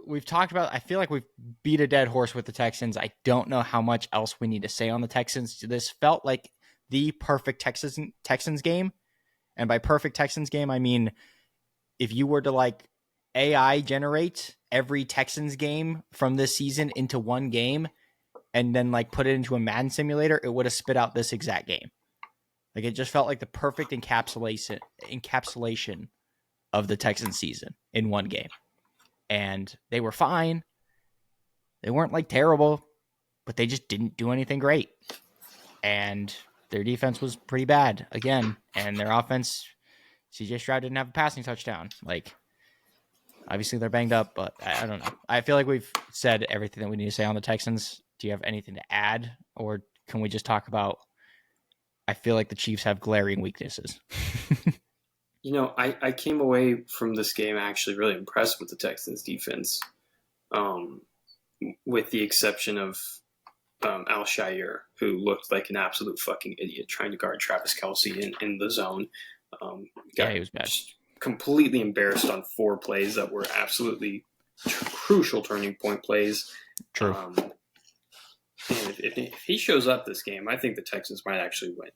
We've talked about, I feel like we've beat a dead horse with the Texans. I don't know how much else we need to say on the Texans. This felt like the perfect Texans game. And by perfect Texans game, I mean, if you were to like AI generate every Texans game from this season into one game and then like put it into a Madden simulator, it would have spit out this exact game. Like it just felt like the perfect encapsulation of the Texans season in one game. And they were fine. They weren't like terrible, but they just didn't do anything great. And their defense was pretty bad again. And their offense, CJ Stroud didn't have a passing touchdown. Like, obviously they're banged up, but I don't know. I feel like we've said everything that we need to say on the Texans. Do you have anything to add? Or can we just talk about, I feel like the Chiefs have glaring weaknesses. I came away from this game actually really impressed with the Texans defense, with the exception of Al-Shaair, who looked like an absolute fucking idiot trying to guard Travis Kelce in the zone. He was bad. Completely embarrassed on 4 plays that were absolutely crucial turning point plays. True. And if he shows up this game, I think the Texans might actually win.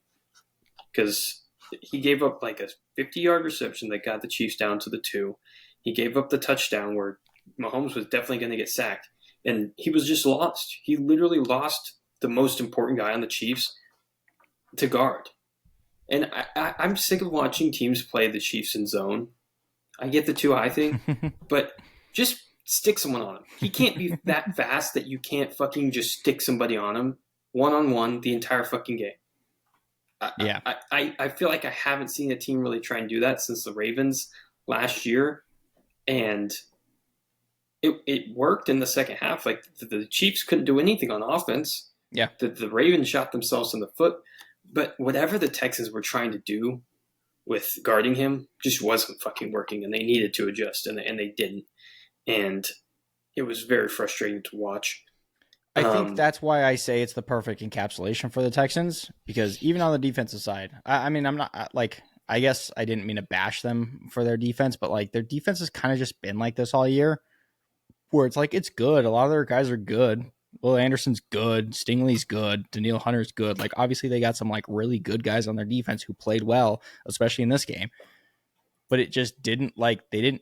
Because he gave up like a 50-yard reception that got the Chiefs down to the 2. He gave up the touchdown where Mahomes was definitely going to get sacked. And he was just lost. He literally lost the most important guy on the Chiefs to guard. And I'm sick of watching teams play the Chiefs in zone. I get the 2 eye thing, but just stick someone on him. He can't be that fast that you can't fucking just stick somebody on him one-on-one the entire fucking game. I feel like I haven't seen a team really try and do that since the Ravens last year. And it worked in the second half. Like the Chiefs couldn't do anything on offense. Yeah. The Ravens shot themselves in the foot. But whatever the Texans were trying to do with guarding him just wasn't fucking working, and they needed to adjust, and they didn't. And it was very frustrating to watch. I think that's why I say it's the perfect encapsulation for the Texans, because even on the defensive side, I mean, I'm not like, I guess I didn't mean to bash them for their defense, but like their defense has kind of just been like this all year, where it's like, it's good. A lot of their guys are good. Will Anderson's good. Stingley's good. Daniil Hunter's good. Like, obviously they got some like really good guys on their defense who played well, especially in this game, but it just didn't they didn't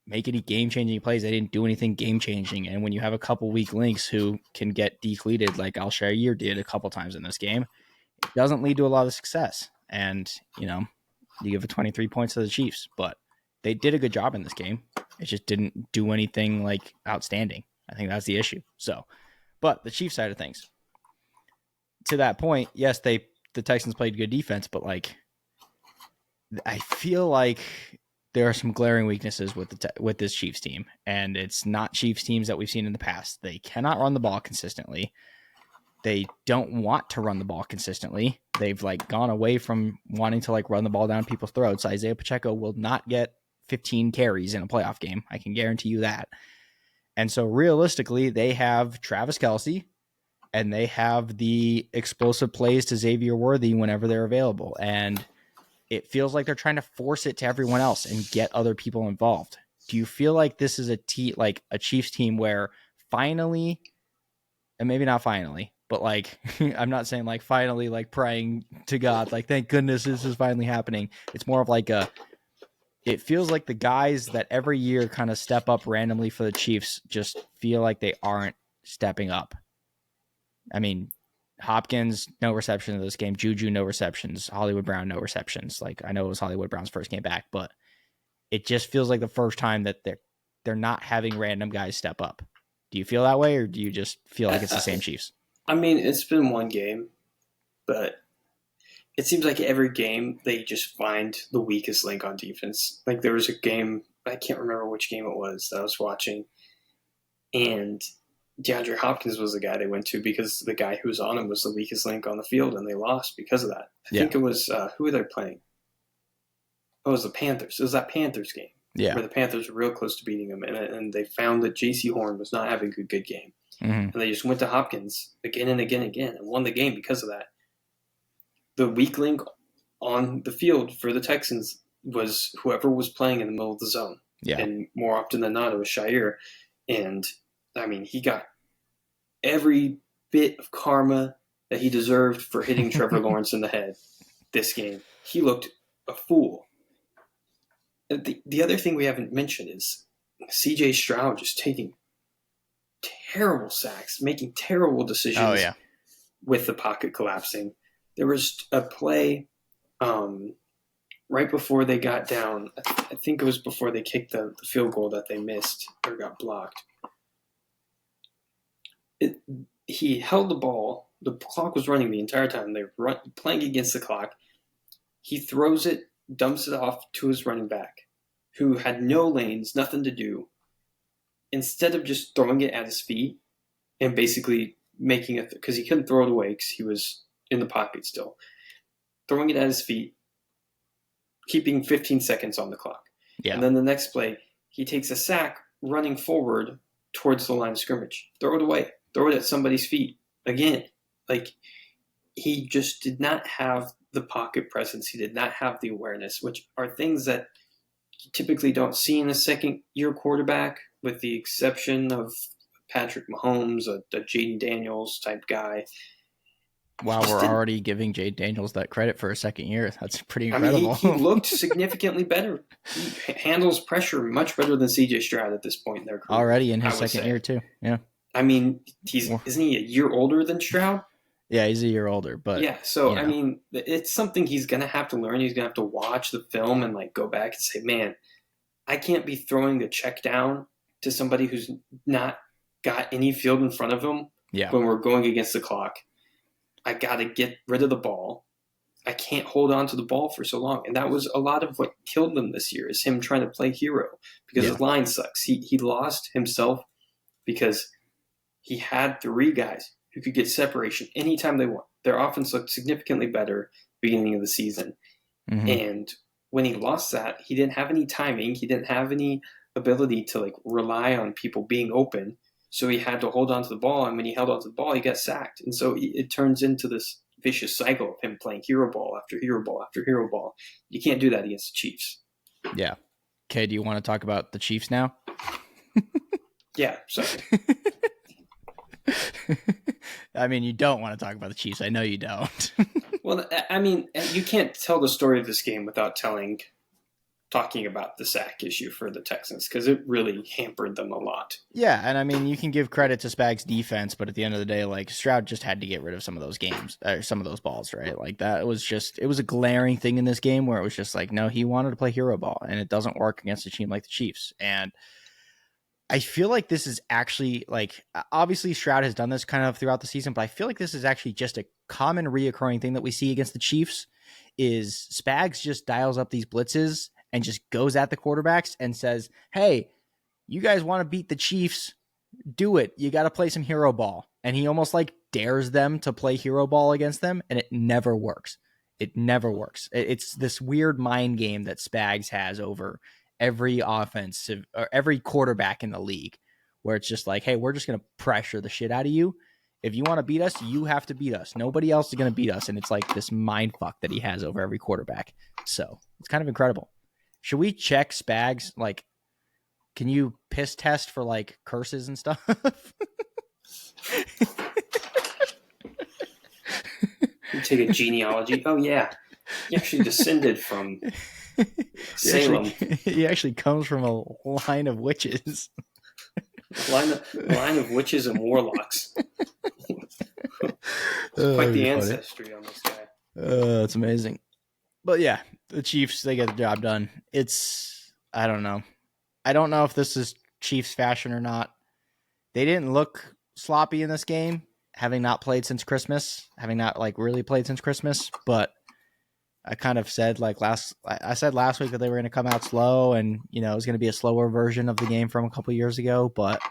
make any game-changing plays. They didn't do anything game-changing. And when you have a couple weak links who can get decleated like Al-Shaair did a couple times in this game, it doesn't lead to a lot of success. And, you give it 23 points to the Chiefs, but they did a good job in this game. It just didn't do anything like outstanding. I think that's the issue. So, but the Chiefs side of things, to that point, yes, the Texans played good defense, but like, I feel like there are some glaring weaknesses with this Chiefs team, and it's not Chiefs teams that we've seen in the past. They cannot run the ball consistently. They don't want to run the ball consistently. They've like gone away from wanting to like run the ball down people's throats. Isaiah Pacheco will not get 15 carries in a playoff game. I can guarantee you that. And so realistically, they have Travis Kelce, and they have the explosive plays to Xavier Worthy whenever they're available. And it feels like they're trying to force it to everyone else and get other people involved. Do you feel like this is a Chiefs team where finally, and maybe not finally, but like, I'm not saying like finally, like praying to God, like, thank goodness this is finally happening. It's more of like it feels like the guys that every year kind of step up randomly for the Chiefs just feel like they aren't stepping up. I mean, Hopkins, no reception in this game. Juju, no receptions. Hollywood Brown, no receptions. Like, I know it was Hollywood Brown's first game back, but it just feels like the first time that they're not having random guys step up. Do you feel that way, or do you just feel like it's the same Chiefs? I mean, it's been one game, but it seems like every game they just find the weakest link on defense. Like, there was a game, I can't remember which game it was that I was watching, and DeAndre Hopkins was the guy they went to because the guy who was on him was the weakest link on the field, and they lost because of that. I think it was, who were they playing? Oh, it was the Panthers. It was that Panthers game. Yeah. where the Panthers were real close to beating them, and they found that J.C. Horn was not having a good game. Mm-hmm. And they just went to Hopkins again and again and again and won the game because of that. The weak link on the field for the Texans was whoever was playing in the middle of the zone. Yeah. And more often than not, it was Shire. And, I mean, he got every bit of karma that he deserved for hitting Trevor Lawrence in the head this game. He looked a fool. The other thing we haven't mentioned is C.J. Stroud just taking terrible sacks, making terrible decisions with the pocket collapsing. There was a play right before they got down. I think it was before they kicked the field goal that they missed or got blocked. He held the ball. The clock was running the entire time. They were playing against the clock. He throws it, dumps it off to his running back, who had no lanes, nothing to do. Instead of just throwing it at his feet and basically making it, because he couldn't throw it away because he was in the pocket still, throwing it at his feet, keeping 15 seconds on the clock. Yeah. And then the next play, he takes a sack running forward towards the line of scrimmage. Throw it away. Throw it at somebody's feet. Again, like, he just did not have the pocket presence. He did not have the awareness, which are things that you typically don't see in a second-year quarterback, with the exception of Patrick Mahomes, a Jaden Daniels type guy. Wow, we're already giving Jaden Daniels that credit for a second year. That's pretty incredible. I mean, he looked significantly better. He handles pressure much better than C.J. Stroud at this point in their career. Already in his second year, too. Yeah. I mean, isn't he a year older than Stroud? Yeah, he's a year older, but yeah. So I mean, it's something he's gonna have to learn. He's gonna have to watch the film and like go back and say, "Man, I can't be throwing a check down to somebody who's not got any field in front of him when we're going against the clock. I got to get rid of the ball. I can't hold on to the ball for so long." And that was a lot of what killed them this year, is him trying to play hero because his line sucks. He lost himself because he had three guys who could get separation anytime they want. Their offense looked significantly better beginning of the season. Mm-hmm. And when he lost that, he didn't have any timing. He didn't have any ability to like rely on people being open. So he had to hold on to the ball. And when he held on to the ball, he got sacked. And so it turns into this vicious cycle of him playing hero ball after hero ball after hero ball. You can't do that against the Chiefs. Yeah. Okay, do you want to talk about the Chiefs now? Yeah, sorry. I mean, you don't want to talk about the Chiefs. I know you don't. Well, I mean, you can't tell the story of this game without talking about the sack issue for the Texans, because it really hampered them a lot. Yeah, and I mean, you can give credit to Spags' defense, but at the end of the day, like, Stroud just had to get rid of some of those some of those balls, right? Like, that was just, it was a glaring thing in this game where it was just like, no, he wanted to play hero ball, and it doesn't work against a team like the Chiefs. And I feel like this is actually, like, obviously Stroud has done this kind of throughout the season, but I feel like this is actually just a common reoccurring thing that we see against the Chiefs, is Spags just dials up these blitzes and just goes at the quarterbacks and says, hey, you guys want to beat the Chiefs? Do it. You got to play some hero ball. And he almost like dares them to play hero ball against them, and it never works. It never works. It's this weird mind game that Spags has over every offensive or every quarterback in the league, where it's just like, hey, we're just going to pressure the shit out of you. If you want to beat us, you have to beat us. Nobody else is going to beat us. And it's like this mind fuck that he has over every quarterback. So it's kind of incredible. Should we check Spags? Like, can you piss test for like curses and stuff? You take a genealogy. Oh yeah, he actually descended from Salem. He actually comes from a line of witches. Line of witches and warlocks. Quite the ancestry on this guy. It's amazing. But yeah, the Chiefs, they get the job done. I don't know. I don't know if this is Chiefs fashion or not. They didn't look sloppy in this game, having not played since Christmas, having not like really played since Christmas. But I kind of said I said last week that they were going to come out slow, and it was going to be a slower version of the game from a couple years ago. But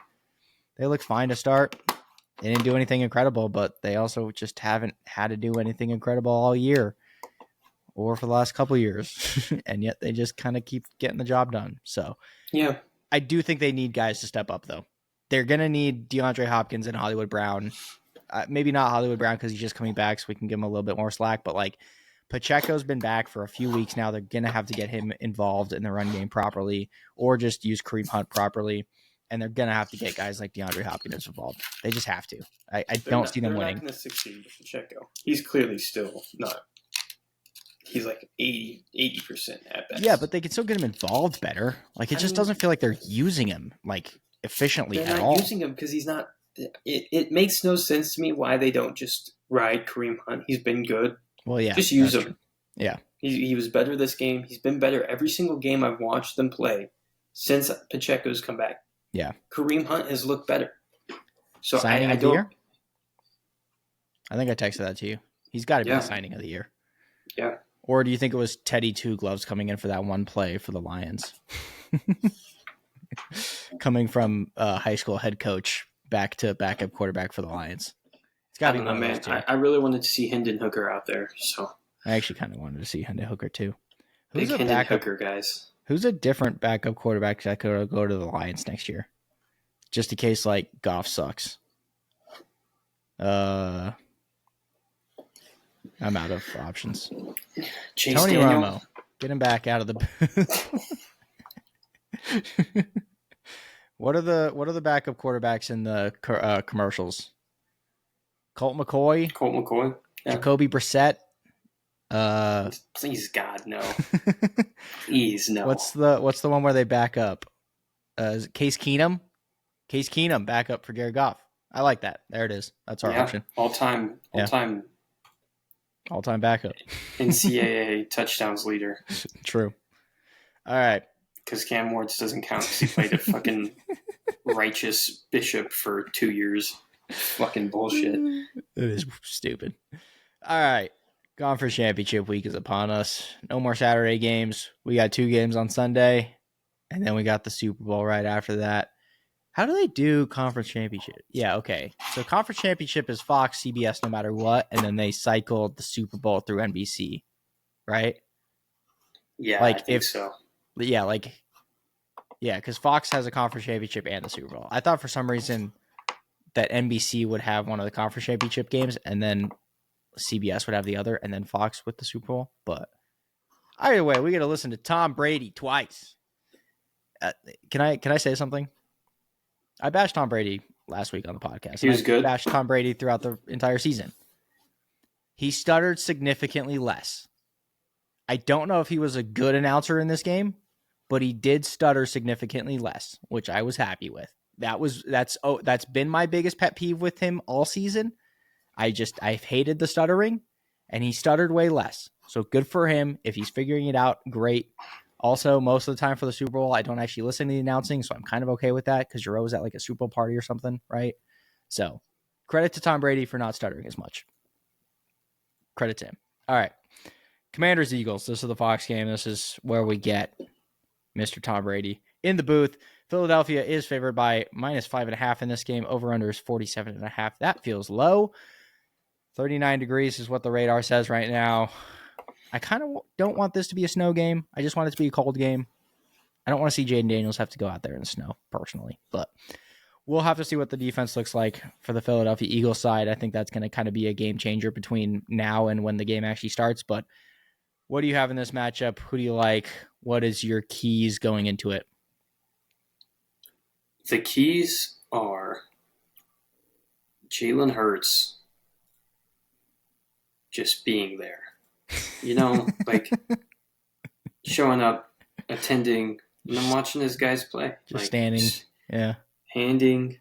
they looked fine to start. They didn't do anything incredible, but they also just haven't had to do anything incredible all year. or for the last couple of years, and yet they just kind of keep getting the job done. So Yeah. I do think they need guys to step up, though. They're going to need DeAndre Hopkins and Hollywood Brown. Maybe not Hollywood Brown because he's just coming back, so we can give him a little bit more slack. But like Pacheco's been back for a few weeks now. They're going to have to get him involved in the run game properly, or just use Kareem Hunt properly. And they're going to have to get guys like DeAndre Hopkins involved. They just have to. I don't see them winning. They're not going to succeed with Pacheco. He's clearly still not. He's like 80% at best. Yeah, but they can still get him involved better. Like it just doesn't feel like they're using him like efficiently at all. They're not using him because he's not. It makes no sense to me why they don't just ride Kareem Hunt. He's been good. Well, yeah, just use him. True. Yeah, he was better this game. He's been better every single game I've watched them play since Pacheco's come back. Yeah, Kareem Hunt has looked better. So signing I of the year? I think I texted that to you. He's got to be the signing of the year. Yeah. Or do you think it was Teddy Two Gloves coming in for that one play for the Lions? Coming from high school head coach back to backup quarterback for the Lions. It's got to be one of those two. I really wanted to see Hendon Hooker out there. So I actually kind of wanted to see Hendon Hooker too. Who's a Hendon Hooker, guys? Who's a different backup quarterback that could go to the Lions next year? Just in case, like, Goff sucks. I'm out of options. Tony Romo. Get him back out of the booth. What are the backup quarterbacks in the commercials? Colt McCoy. Yeah. Jacoby Brissett. Please God, no. Please no. What's the one where they back up? Is it Case Keenum? Case Keenum back up for Jared Goff. I like that. There it is. That's our option. All time backup. NCAA touchdowns leader. True. All right. Because Cam Ward's doesn't count because he played a fucking righteous bishop for 2 years. Fucking bullshit. It is stupid. All right. Conference championship week is upon us. No more Saturday games. We got 2 games on Sunday, and then we got the Super Bowl right after that. How do they do conference championship? Yeah, okay. So conference championship is Fox, CBS, no matter what, and then they cycled the Super Bowl through NBC, right? Yeah, like I think so. Yeah, because Fox has a conference championship and the Super Bowl. I thought for some reason that NBC would have one of the conference championship games, and then CBS would have the other, and then Fox with the Super Bowl. But either way, we got to listen to Tom Brady twice. Can I say something? I bashed Tom Brady last week on the podcast. He was good. I bashed Tom Brady throughout the entire season. He stuttered significantly less. I don't know if he was a good announcer in this game, but he did stutter significantly less, which I was happy with. That's been my biggest pet peeve with him all season. I've hated the stuttering, and he stuttered way less. So good for him. If he's figuring it out, great. Also, most of the time for the Super Bowl, I don't actually listen to the announcing, so I'm kind of okay with that because you're always at like a Super Bowl party or something, right? So credit to Tom Brady for not stuttering as much. Credit to him. All right. Commanders, Eagles. This is the Fox game. This is where we get Mr. Tom Brady in the booth. Philadelphia is favored by -5.5 in this game. Over-under is 47.5. That feels low. 39 degrees is what the radar says right now. I kind of don't want this to be a snow game. I just want it to be a cold game. I don't want to see Jaden Daniels have to go out there in the snow, personally. But we'll have to see what the defense looks like for the Philadelphia Eagles side. I think that's going to kind of be a game changer between now and when the game actually starts. But what do you have in this matchup? Who do you like? What is your keys going into it? The keys are Jalen Hurts just being there. You know, like showing up, attending, and I'm watching these guys play. Just standing, yeah. Handing,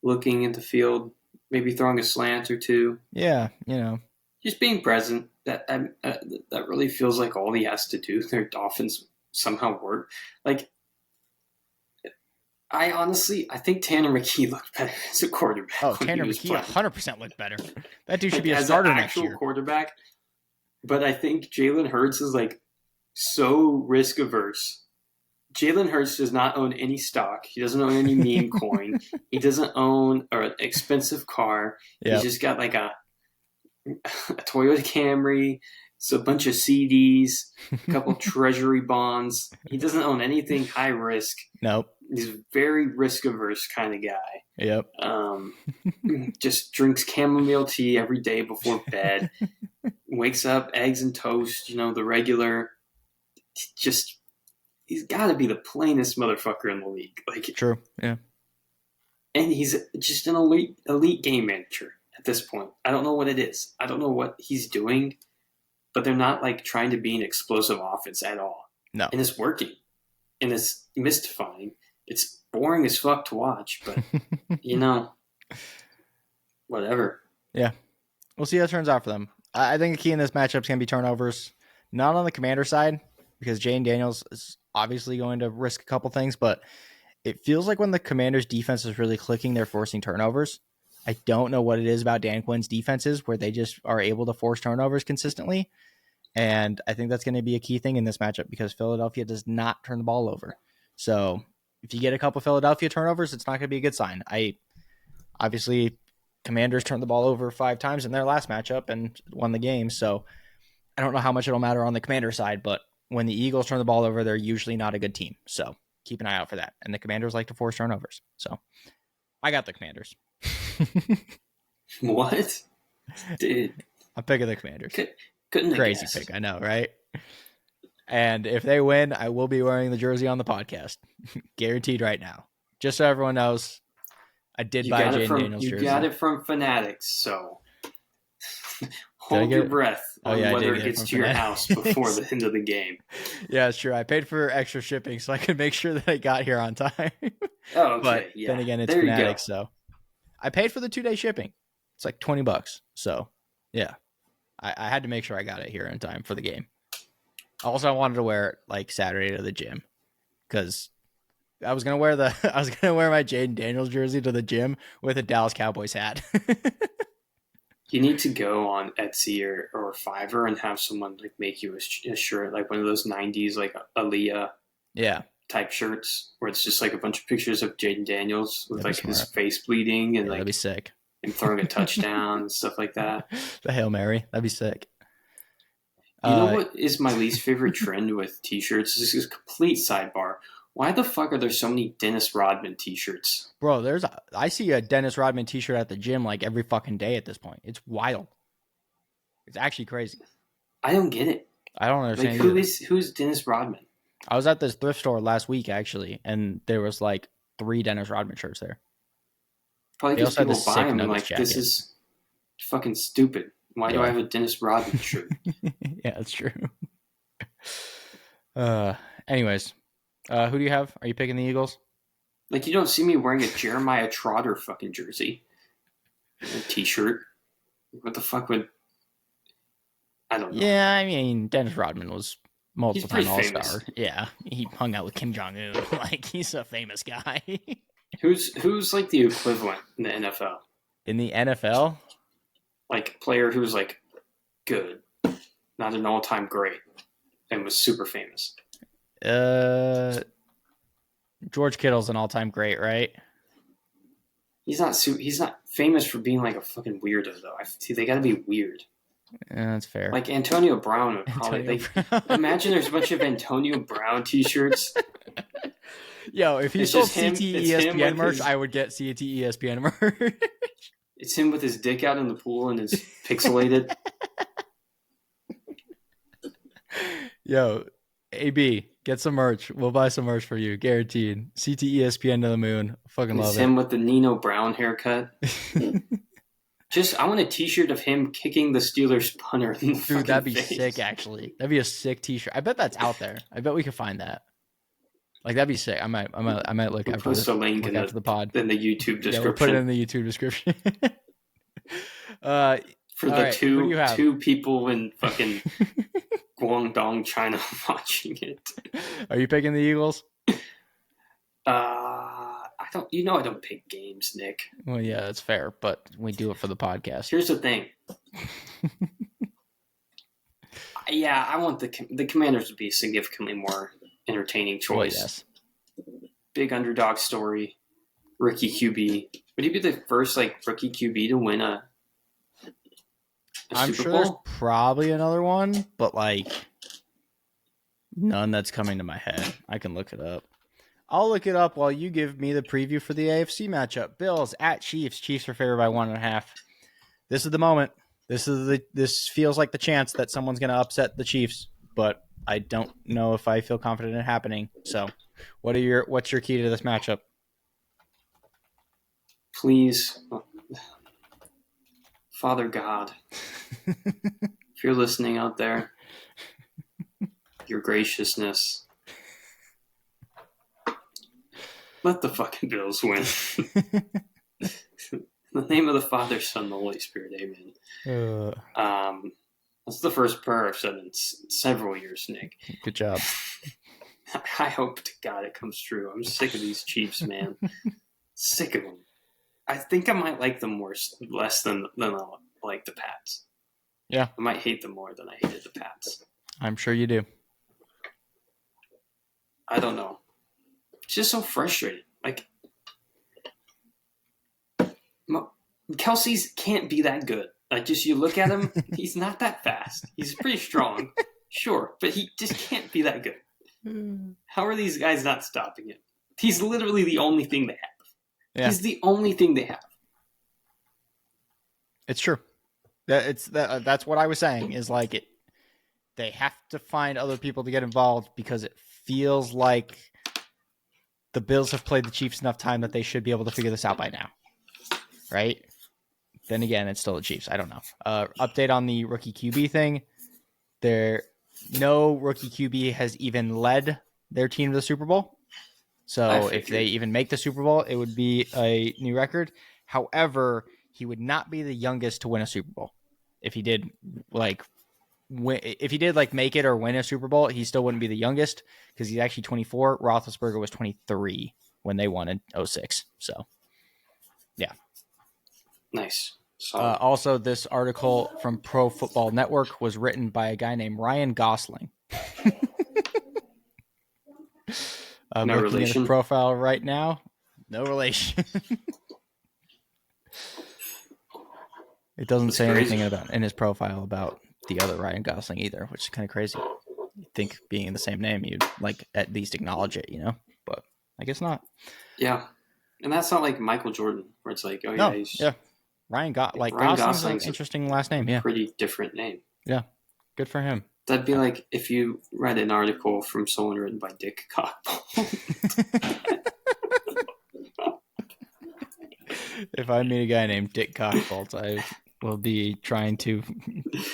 looking at the field, maybe throwing a slant or two. Yeah, you know. Just being present. That really feels like all he has to do. Their Dolphins somehow work. Like, I think Tanner McKee looked better as a quarterback. Oh, Tanner McKee 100% looked better. That dude should be a starter next year. Quarterback. But I think Jalen Hurts is like so risk averse. Jalen Hurts does not own any stock. He doesn't own any meme coin. He doesn't own an expensive car. Yep. He's just got like a Toyota Camry, It's a bunch of CDs, a couple treasury bonds. He doesn't own anything high risk. Nope. He's a very risk averse kind of guy. Yep. Just drinks chamomile tea every day before bed. Wakes up, eggs and toast, the regular. He's got to be the plainest motherfucker in the league. Like, true, yeah. And he's just an elite game manager at this point. I don't know what it is. I don't know what he's doing, but they're not like trying to be an explosive offense at all. No. And it's working. And it's mystifying. It's boring as fuck to watch, but whatever. Yeah. We'll see how it turns out for them. I think the key in this matchup is going to be turnovers. Not on the Commander side, because Jaden Daniels is obviously going to risk a couple things, but it feels like when the Commanders' defense is really clicking, they're forcing turnovers. I don't know what it is about Dan Quinn's defenses where they just are able to force turnovers consistently. And I think that's going to be a key thing in this matchup because Philadelphia does not turn the ball over. So if you get a couple Philadelphia turnovers, it's not going to be a good sign. Obviously, Commanders turned the ball over 5 times in their last matchup and won the game. So I don't know how much it'll matter on the Commander side, but when the Eagles turn the ball over, they're usually not a good team. So keep an eye out for that. And the Commanders like to force turnovers. So I got the Commanders. What? Dude. I'm picking the Commanders. Couldn't Crazy pick, I know, right? And if they win, I will be wearing the jersey on the podcast. Guaranteed right now. Just so everyone knows, I did buy a Jaden Daniels jersey. You got it from Fanatics, so hold your breath on whether it gets to your house before the end of the game. Yeah, it's true. I paid for extra shipping so I could make sure that I got here on time. Oh, okay. But then again, it's Fanatics, so I paid for the 2-day shipping. It's like $20. So yeah, I had to make sure I got it here in time for the game. Also, I wanted to wear it like Saturday to the gym because I was gonna wear my Jaden Daniels jersey to the gym with a Dallas Cowboys hat. You need to go on Etsy or Fiverr and have someone like make you a shirt, like one of those '90s like Aaliyah type shirts where it's just like a bunch of pictures of Jaden Daniels with like his face bleeding and like that'd be sick. And throwing a touchdown and stuff like that. The Hail Mary, that'd be sick. You know what is my least favorite trend with T-shirts? This is a complete sidebar. Why the fuck are there so many Dennis Rodman T-shirts? Bro, I see a Dennis Rodman T-shirt at the gym like every fucking day at this point. It's wild. It's actually crazy. I don't get it. I don't understand. Like, who's Dennis Rodman? I was at this thrift store last week actually, and there was like 3 Dennis Rodman shirts there. Probably because people buy them and like, this is fucking stupid. Why do I have a Dennis Rodman shirt? Yeah, that's true. Anyways, who do you have? Are you picking the Eagles? Like, you don't see me wearing a Jeremiah Trotter fucking jersey. A T-shirt. What the fuck would... I don't know. Yeah, I mean, Dennis Rodman was multiple-time All-Star. Famous. Yeah, he hung out with Kim Jong-un. Like, he's a famous guy. Who's like the equivalent in the NFL? In the NFL? Like, a player who's like good, not an all-time great, and was super famous. George Kittle's an all-time great, right? He's not famous for being like a fucking weirdo though. They got to be weird. Yeah, that's fair. Like Antonio Brown would probably. Imagine there's a bunch of Antonio Brown T-shirts. Yo, if he sold CT ESPN merch, I would get CT ESPN merch. It's him with his dick out in the pool and it's pixelated. Yo, AB, get some merch. We'll buy some merch for you, guaranteed. CT ESPN to the moon. Fucking love it. It's him with the Nino Brown haircut. I want a T-shirt of him kicking the Steelers punter in the Dude, that'd be face. sick, actually. That'd be a sick T-shirt. I bet that's out there. I bet we could find that. Like, that'd be sick. I might look we'll after post this, a link in the pod. In the YouTube description. Yeah, we'll put it in the YouTube description. For the two people in fucking Guangdong, China watching it. Are you picking the Eagles? I don't pick games, Nick. Well, yeah, that's fair, but we do it for the podcast. Here's the thing. Yeah, I want the Commanders to be a significantly more entertaining choice. Oh, yes. Big underdog story. Rookie QB. Would he be the first rookie QB to win a I'm Super sure there's Bowl? probably another one, but like none that's coming to my head. I can look it up. I'll look it up while you give me the preview for the AFC matchup. Bills at Chiefs. Chiefs are favored by 1.5. This is the moment. This feels like the chance that someone's going to upset the Chiefs, but I don't know if I feel confident in it happening. So, what's your key to this matchup? Please, Father God, if you're listening out there, your graciousness, let the fucking Bills win. In the name of the Father, Son, and the Holy Spirit, amen. That's the first prayer I've said in several years, Nick. Good job. I hope to God it comes true. I'm sick of these Chiefs, man. Sick of them. I think I might like them less than I like the Pats. Yeah. I might hate them more than I hated the Pats. I'm sure you do. I don't know. It's just so frustrating. Like, Kelsey's can't be that good. Like, just you look at him, he's not that fast. He's pretty strong, sure, but he just can't be that good. How are these guys not stopping him? He's literally the only thing they have. Yeah. He's the only thing they have. It's true. That's what I was saying. Is like it. They have to find other people to get involved because it feels like the Bills have played the Chiefs enough time that they should be able to figure this out by now, right? Then again, it's still the Chiefs. I don't know. Update on the rookie QB thing. No rookie QB has even led their team to the Super Bowl. So if they even make the Super Bowl, it would be a new record. However, he would not be the youngest to win a Super Bowl. If he did make it or win a Super Bowl, he still wouldn't be the youngest because he's actually 24. Roethlisberger was 23 when they won in 2006. So, yeah. Nice. Also, this article from Pro Football Network was written by a guy named Ryan Gosling. I'm no looking relation. at his profile right now. No relation. It doesn't say anything in his profile about the other Ryan Gosling either, which is kind of crazy. You'd think being in the same name, you'd like at least acknowledge it, but I guess not. Yeah. And that's not like Michael Jordan, where it's like, Ryan Gosling's an interesting last name. Yeah. Pretty different name. Yeah. Good for him. That'd be like if you read an article from someone written by Dick Cockbolt. If I meet a guy named Dick Cockbolt, I will be trying to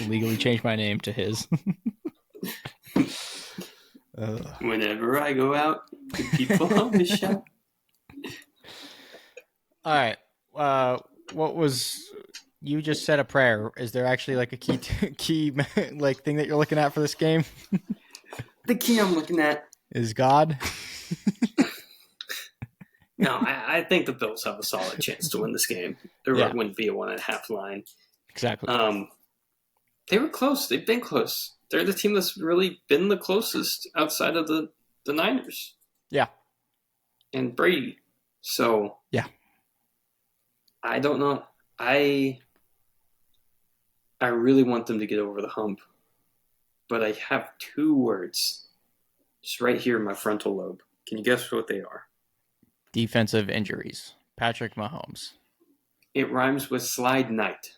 legally change my name to his. Whenever I go out, the people always shout. All right. What was... You just said a prayer. Is there actually like a key like thing that you're looking at for this game? The key I'm looking at is God. No, I think the Bills have a solid chance to win this game. There wouldn't be a 1.5 line. Exactly. They were close. They've been close. They're the team that's really been the closest outside of the Niners. Yeah. And Brady. So yeah. I don't know. I really want them to get over the hump. But I have 2 words just right here in my frontal lobe. Can you guess what they are? Defensive injuries. Patrick Mahomes. It rhymes with slide night.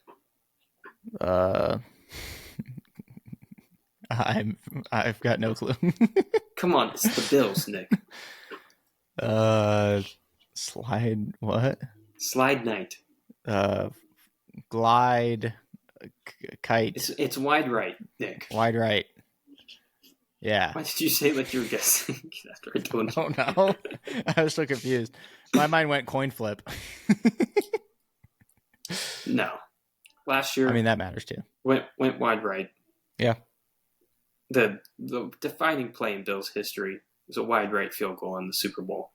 I've got no clue. Come on, it's the Bills, Nick. Slide what? Slide night. Glide kite. It's wide right, Nick. Wide right. Yeah. Why did you say like you were guessing after I told you? Oh no. I was so confused. My mind went coin flip. No. Last year, I mean that matters too. Went wide right. Yeah. The defining play in Bills history was a wide right field goal in the Super Bowl.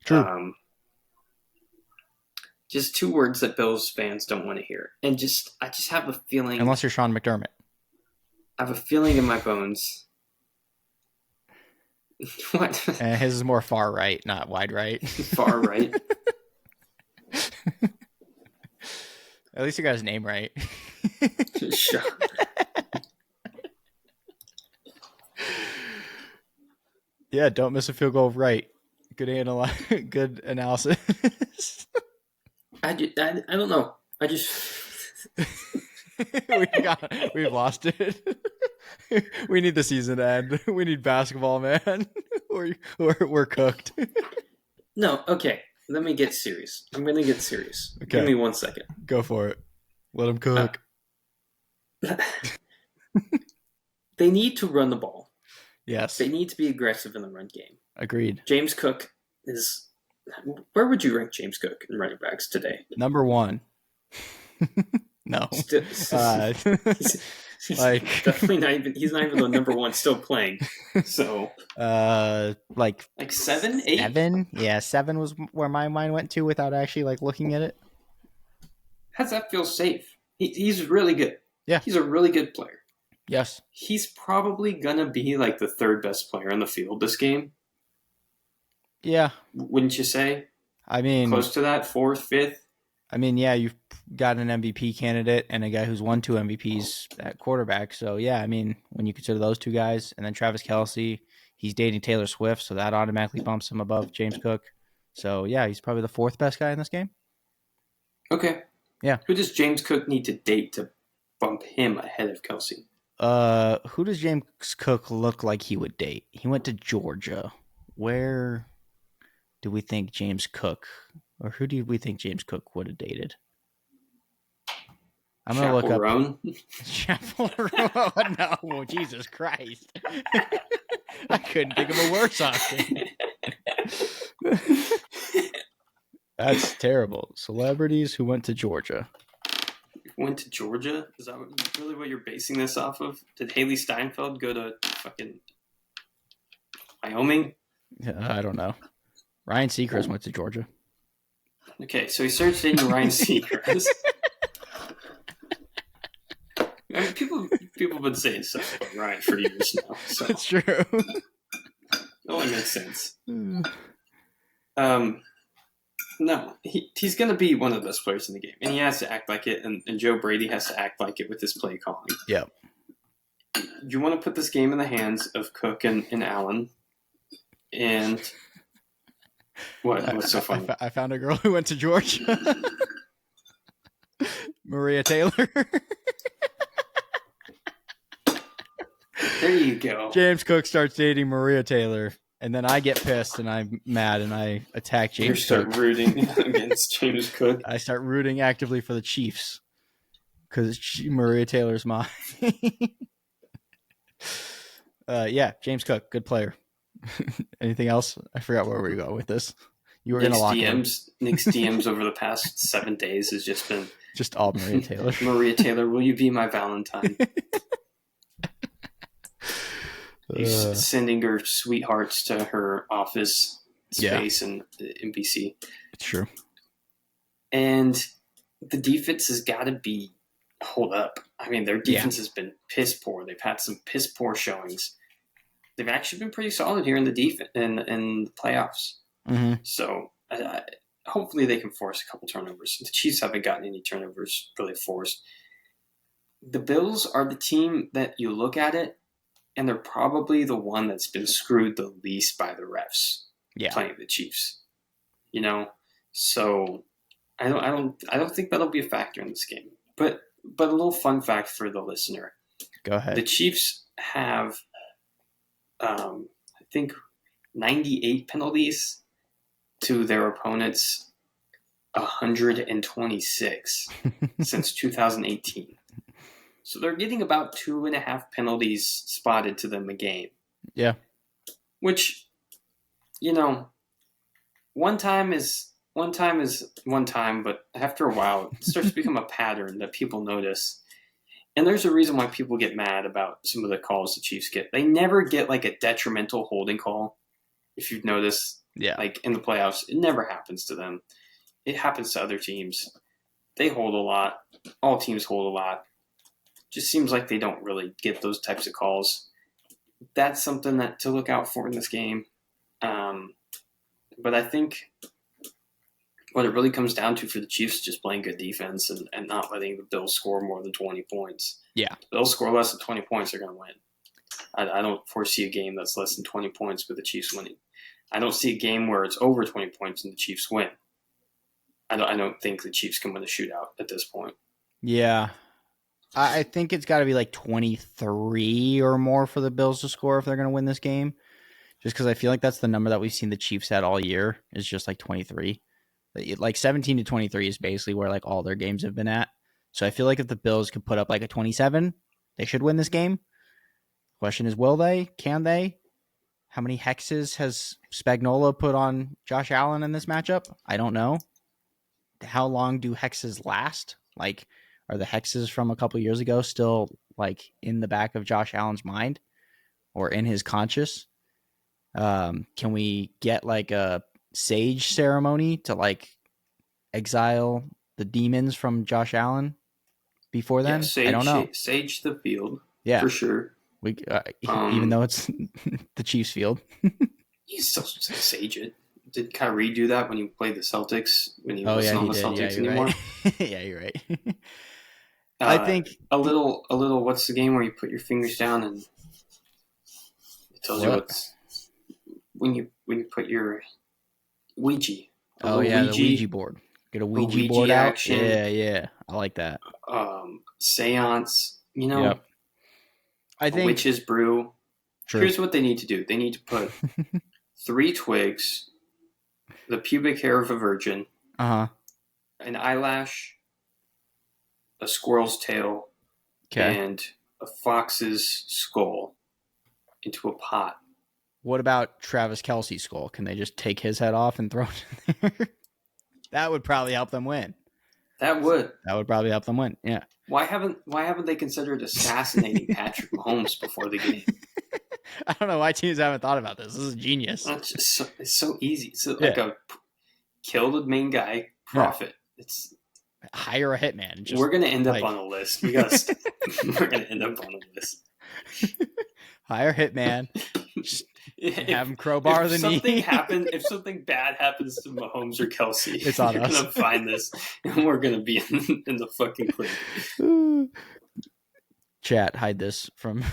True. Just 2 words that Bills fans don't want to hear. And I just have a feeling... Unless you're Sean McDermott. I have a feeling in my bones. What? And his is more far right, not wide right. Far right. At least you got his name right. Sure. Yeah, don't miss a field goal right. Good analysis. I don't know. I just We've lost it. We need the season to end. We need basketball, man. We're cooked. no. Okay, let me get serious. I'm gonna get serious. Give Okay, me 1 second. go for it. Let them Uh, cook. they need to run the ball. Yes, They need to be aggressive in the run game. agreed. James Cook is. Where would you rank James Cook in running backs today? Number one. No. Still, Uh, he's like definitely not even. He's not even the number one still playing. So like seven, 8. 7. Yeah, 7 was where my mind went to without actually like looking at it. How does that feel safe? He's really good. Yeah. He's a really good player. Yes. He's probably gonna be like the third best player on the field this game. Yeah. Wouldn't you say? I mean, Close to that, fourth, fifth. yeah, you've got an MVP candidate and a guy who's won 2 MVPs at quarterback. So yeah, I mean, when you consider those 2 guys, and then Travis Kelce, he's dating Taylor Swift, so that automatically bumps him above James Cook. So yeah, he's probably the 4th best guy in this game. Okay. Yeah. Who does James Cook need to date to bump him ahead of Kelce? Who does James Cook look like he would date? He went to Georgia. Where do we think James Cook, or who do we think James Cook would have dated? I'm gonna look up Chapel Roan. No, Jesus Christ! I couldn't think of a worse option. That's terrible. Celebrities who went to Georgia. Went to Georgia? Is that really what you're basing this off of? Did Haley Steinfeld go to fucking Wyoming? I don't know. Ryan Seacrest went to Georgia. Okay, so he started dating Ryan Seacrest. I mean, people have been saying stuff about Ryan for years now. So That's true. it only makes sense. No, he's going to be one of the best players in the game, and he has to act like it, and Joe Brady has to act like it with his play calling. Yep. You want to put this game in the hands of Cook and Allen, and what's so funny? I found a girl who went to Georgia. Maria Taylor. There you go. James Cook starts dating Maria Taylor, and then I get pissed and I'm mad and I attack James You start Cook. rooting against James Cook. I start rooting actively for the Chiefs because Maria Taylor's mine. Yeah, James Cook, good player. Anything else? I forgot where we go with this. You were going to lock Nick's DMs over the past 7 days has just been just all Maria Taylor. Maria Taylor, will you be my Valentine? He's sending her sweethearts to her office space in NBC. It's true. And the defense has got to be hold up. I mean, their defense has been piss poor. They've had some piss poor showings. They've actually been pretty solid here in the defense in the playoffs. Mm-hmm. So hopefully they can force a couple turnovers. The Chiefs haven't gotten any turnovers really forced. The Bills are the team that you look at it, and they're probably the one that's been screwed the least by the refs playing the Chiefs. You know, so I don't think that'll be a factor in this game. But a little fun fact for the listener. Go ahead. The Chiefs have, I think, 98 penalties to their opponents' 126 since 2018. So they're getting about 2.5 penalties spotted to them a game. Yeah. Which, you know, one time is one time, but after a while, it starts to become a pattern that people notice. And there's a reason why people get mad about some of the calls the Chiefs get. They never get like a detrimental holding call. If you've noticed, like in the playoffs, it never happens to them. It happens to other teams. They hold a lot. All teams hold a lot. Just seems like they don't really get those types of calls. That's something that to look out for in this game. But I think what it really comes down to for the Chiefs is just playing good defense and not letting the Bills score more than 20 points. Yeah. If the Bills score less than 20 points, they're going to win. I don't foresee a game that's less than 20 points with the Chiefs winning. I don't see a game where it's over 20 points and the Chiefs win. I don't think the Chiefs can win a shootout at this point. Yeah. I think it's got to be like 23 or more for the Bills to score if they're going to win this game. Just because I feel like that's the number that we've seen the Chiefs at all year is just like 23. Like 17 to 23 is basically where like all their games have been at. So I feel like if the Bills could put up like a 27, they should win this game. Question is, will they? Can they? How many hexes has Spagnuolo put on Josh Allen in this matchup? I don't know. How long do hexes last? Like, are the hexes from a couple years ago still like in the back of Josh Allen's mind or in his conscious? Can we get like a sage ceremony to like exile the demons from Josh Allen before then? I don't know. Sage the field, Yeah, for sure. We even though it's the Chiefs' field, you still sage it. Did Kyrie do that when he played the Celtics? When he wasn't on the did. Celtics Yeah, anymore? Right. Yeah, you're right. I think a little. What's the game where you put your fingers down and it tells you what's when you put your Ouija. Oh yeah, the Ouija board. Get a Ouija board action. Out. Yeah, I like that. Seance. You know, yep. I think witch's brew. True. Here's what they need to do. They need to put 3 twigs, the pubic hair of a virgin, an eyelash, a squirrel's tail, and a fox's skull into a pot. What about Travis Kelce's skull? Can they just take his head off and throw it in there? That would probably help them win. That would probably help them win. Yeah. Why haven't they considered assassinating Patrick Mahomes before the game? I don't know why teams haven't thought about this. This is genius. It's so easy. So like kill the main guy, profit. Yeah. It's hire a hitman. We're gonna end up on a list. We're gonna end up on a list. Hire hitman. Have him crowbar the knee. If something bad happens to Mahomes or Kelsey, it's on us. You're gonna find this, and we're gonna be in the fucking clear. Chat, hide this from.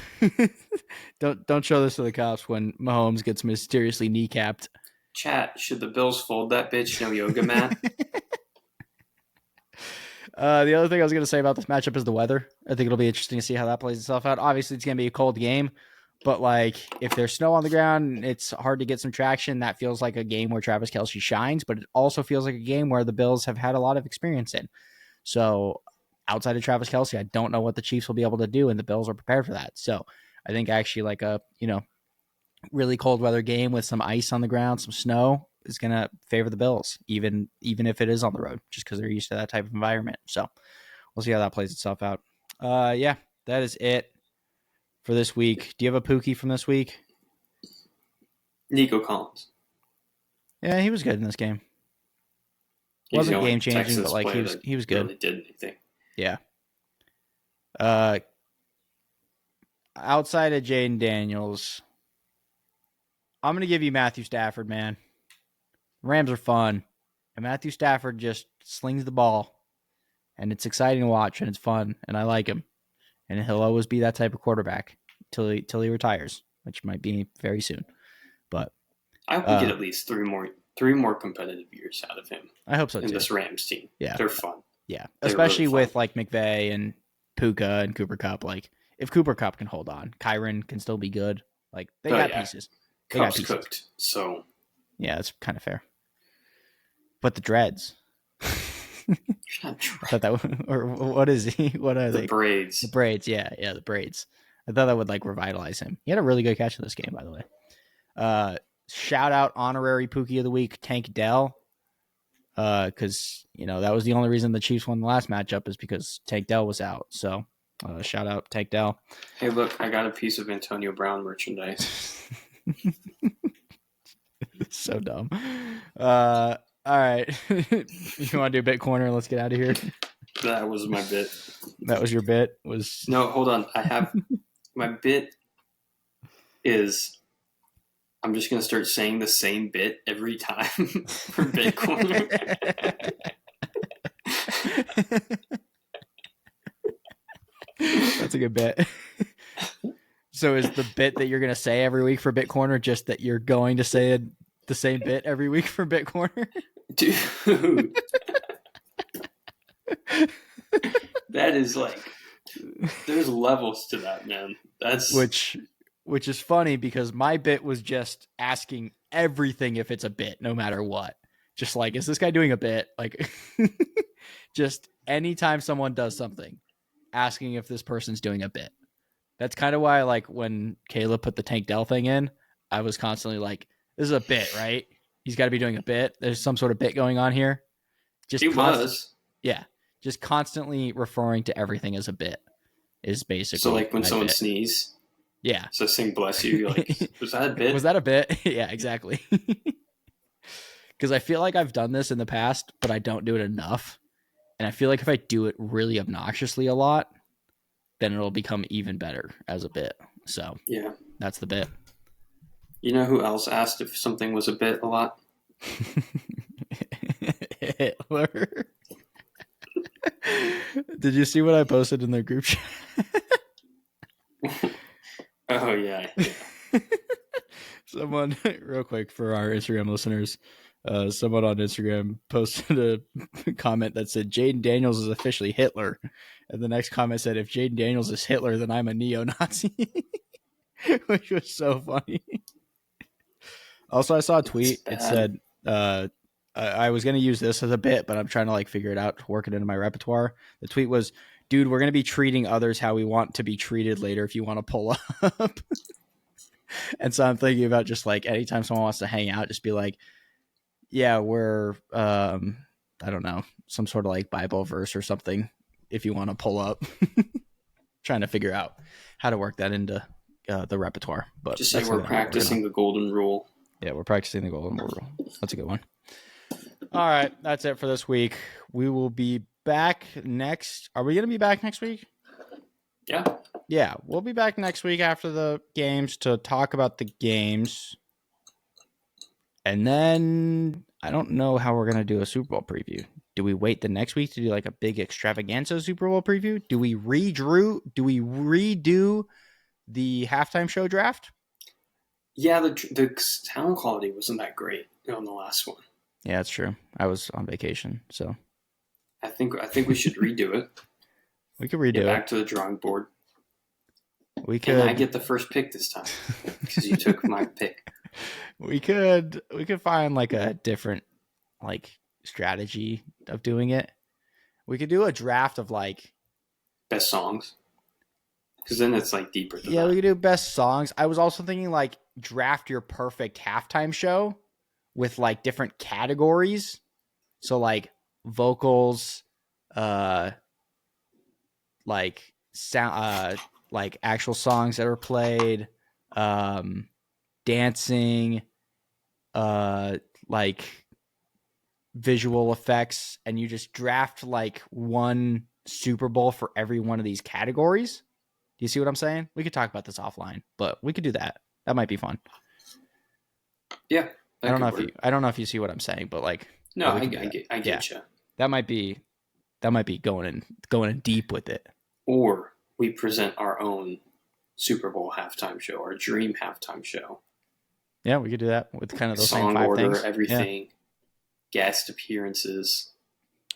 Don't show this to the cops when Mahomes gets mysteriously kneecapped. Chat, should the Bills fold that bitch? No yoga mat. The other thing I was going to say about this matchup is the weather. I think it'll be interesting to see how that plays itself out. Obviously, it's going to be a cold game, but like if there's snow on the ground, it's hard to get some traction. That feels like a game where Travis Kelce shines, but it also feels like a game where the Bills have had a lot of experience in. So outside of Travis Kelce, I don't know what the Chiefs will be able to do, and the Bills are prepared for that. So I think actually like a, really cold weather game with some ice on the ground, some snow is going to favor the Bills, even if it is on the road, just because they're used to that type of environment. So we'll see how that plays itself out. Yeah, that is it for this week. Do you have a Pookie from this week? Nico Collins. Yeah, he was good in this game. Wasn't game changing, but like he was good. Really did anything. Yeah. Outside of Jaden Daniels, I'm going to give you Matthew Stafford, man. Rams are fun. And Matthew Stafford just slings the ball. And it's exciting to watch, and it's fun, and I like him. And he'll always be that type of quarterback till he retires, which might be very soon. But I hope we get at least three more competitive years out of him. I hope so too. In this Rams team. Yeah. They're fun. Yeah. Especially really with like McVay and Puka and Cooper Kupp. Like if Cooper Kupp can hold on, Kyron can still be good. Like they got pieces. Kupp's cooked. So yeah, that's kind of fair. But the dreads. You're not I thought that or what is he? What are they? The braids. The braids, yeah, the braids. I thought that would like revitalize him. He had a really good catch in this game, by the way. Shout out honorary Pookie of the week, Tank Dell. Because that was the only reason the Chiefs won the last matchup is because Tank Dell was out. So shout out Tank Dell. Hey, look, I got a piece of Antonio Brown merchandise. So dumb. All right. You want to do a bit corner? Let's get out of here. That was my bit. That was your bit? No, hold on. I have my bit is I'm just gonna start saying the same bit every time for bit corner. That's a good bit. So is the bit that you're going to say every week for Bit Corner just that you're going to say the same bit every week for Bit Corner? Dude. That is like, there's levels to that, man. That's which is funny because my bit was just asking everything if it's a bit, no matter what. Just like, is this guy doing a bit? Like, just anytime someone does something, asking if this person's doing a bit. That's kind of why, like, when Caleb put the Tank Dell thing in, I was constantly like, this is a bit, right? He's got to be doing a bit. There's some sort of bit going on here. It was. Yeah. Just constantly referring to everything as a bit is basically. So, like, when someone sneezes. Yeah. So sing bless you. You're like, was that a bit? Was that a bit? Yeah, exactly. Because I feel like I've done this in the past, but I don't do it enough. And I feel like if I do it really obnoxiously a lot, then it'll become even better as a bit. So yeah, that's the bit. You know who else asked if something was a bit a lot? Hitler. Did you see what I posted in the group chat? Oh, yeah. Someone, real quick for our Instagram listeners, someone on Instagram posted a comment that said, Jaden Daniels is officially Hitler. And the next comment said, if Jaden Daniels is Hitler, then I'm a neo-Nazi. Which was so funny. Also, I saw a tweet. It said, I was going to use this as a bit, but I'm trying to like figure it out to work it into my repertoire. The tweet was, dude, we're going to be treating others how we want to be treated later if you want to pull up. And so I'm thinking about just like anytime someone wants to hang out, just be like, yeah, we're, I don't know, some sort of like Bible verse or something if you want to pull up. Trying to figure out how to work that into the repertoire. But just say we're practicing the golden rule. Yeah, we're practicing the golden rule. That's a good one. All right, that's it for this week. We will be back next. Are we going to be back next week? Yeah. Yeah, we'll be back next week after the games to talk about the games. And then I don't know how we're going to do a Super Bowl preview. Do we wait the next week to do like a big extravaganza Super Bowl preview? Do we redo the halftime show draft? Yeah, the sound quality wasn't that great on the last one. Yeah, that's true. I was on vacation, so I think we should redo it. We could redo Get it. Back to the drawing board. We could. And I get the first pick this time because you took my pick. We could find like a different like strategy of doing it. We could do a draft of like best songs, because then it's like deeper than that. We could do best songs. I was also thinking like draft your perfect halftime show with like different categories. So like vocals, like sound, like actual songs that are played, dancing, like visual effects, and you just draft like one Super Bowl for every one of these categories. Do you see what I'm saying? We could talk about this offline, but we could do that. That might be fun. Yeah. I don't know if you see what I'm saying, but like, no, I get you. That might be going in deep with it. Or we present our own Super Bowl halftime show, our dream halftime show. Yeah, we could do that with kind of those song same 5 order, things. Everything, guest appearances.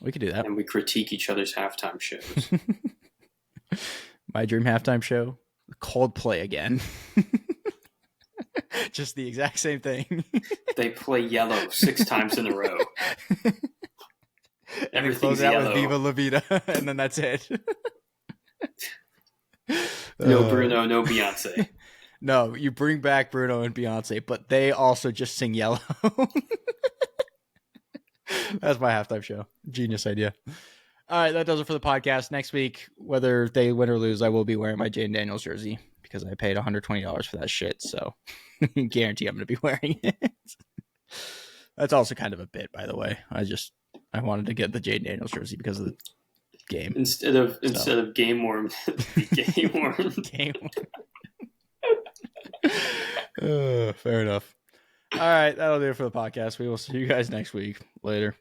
We could do that, and we critique each other's halftime shows. My dream halftime show, Coldplay again. Just the exact same thing. They play Yellow 6 times in a row. Everything's yellow. With Viva La Vida, and then that's it. No Bruno, no Beyonce. No, you bring back Bruno and Beyonce, but they also just sing Yellow. That's my halftime show. Genius idea. All right, that does it for the podcast. Next week, whether they win or lose, I will be wearing my Jaden Daniels jersey because I paid $120 for that shit. So guarantee I'm going to be wearing it. That's also kind of a bit, by the way. I wanted to get the Jaden Daniels jersey because of the game. Instead of game worm, game worm. Game worm. Fair enough. right, that'll do it for the podcast. We will see you guys next week. Later.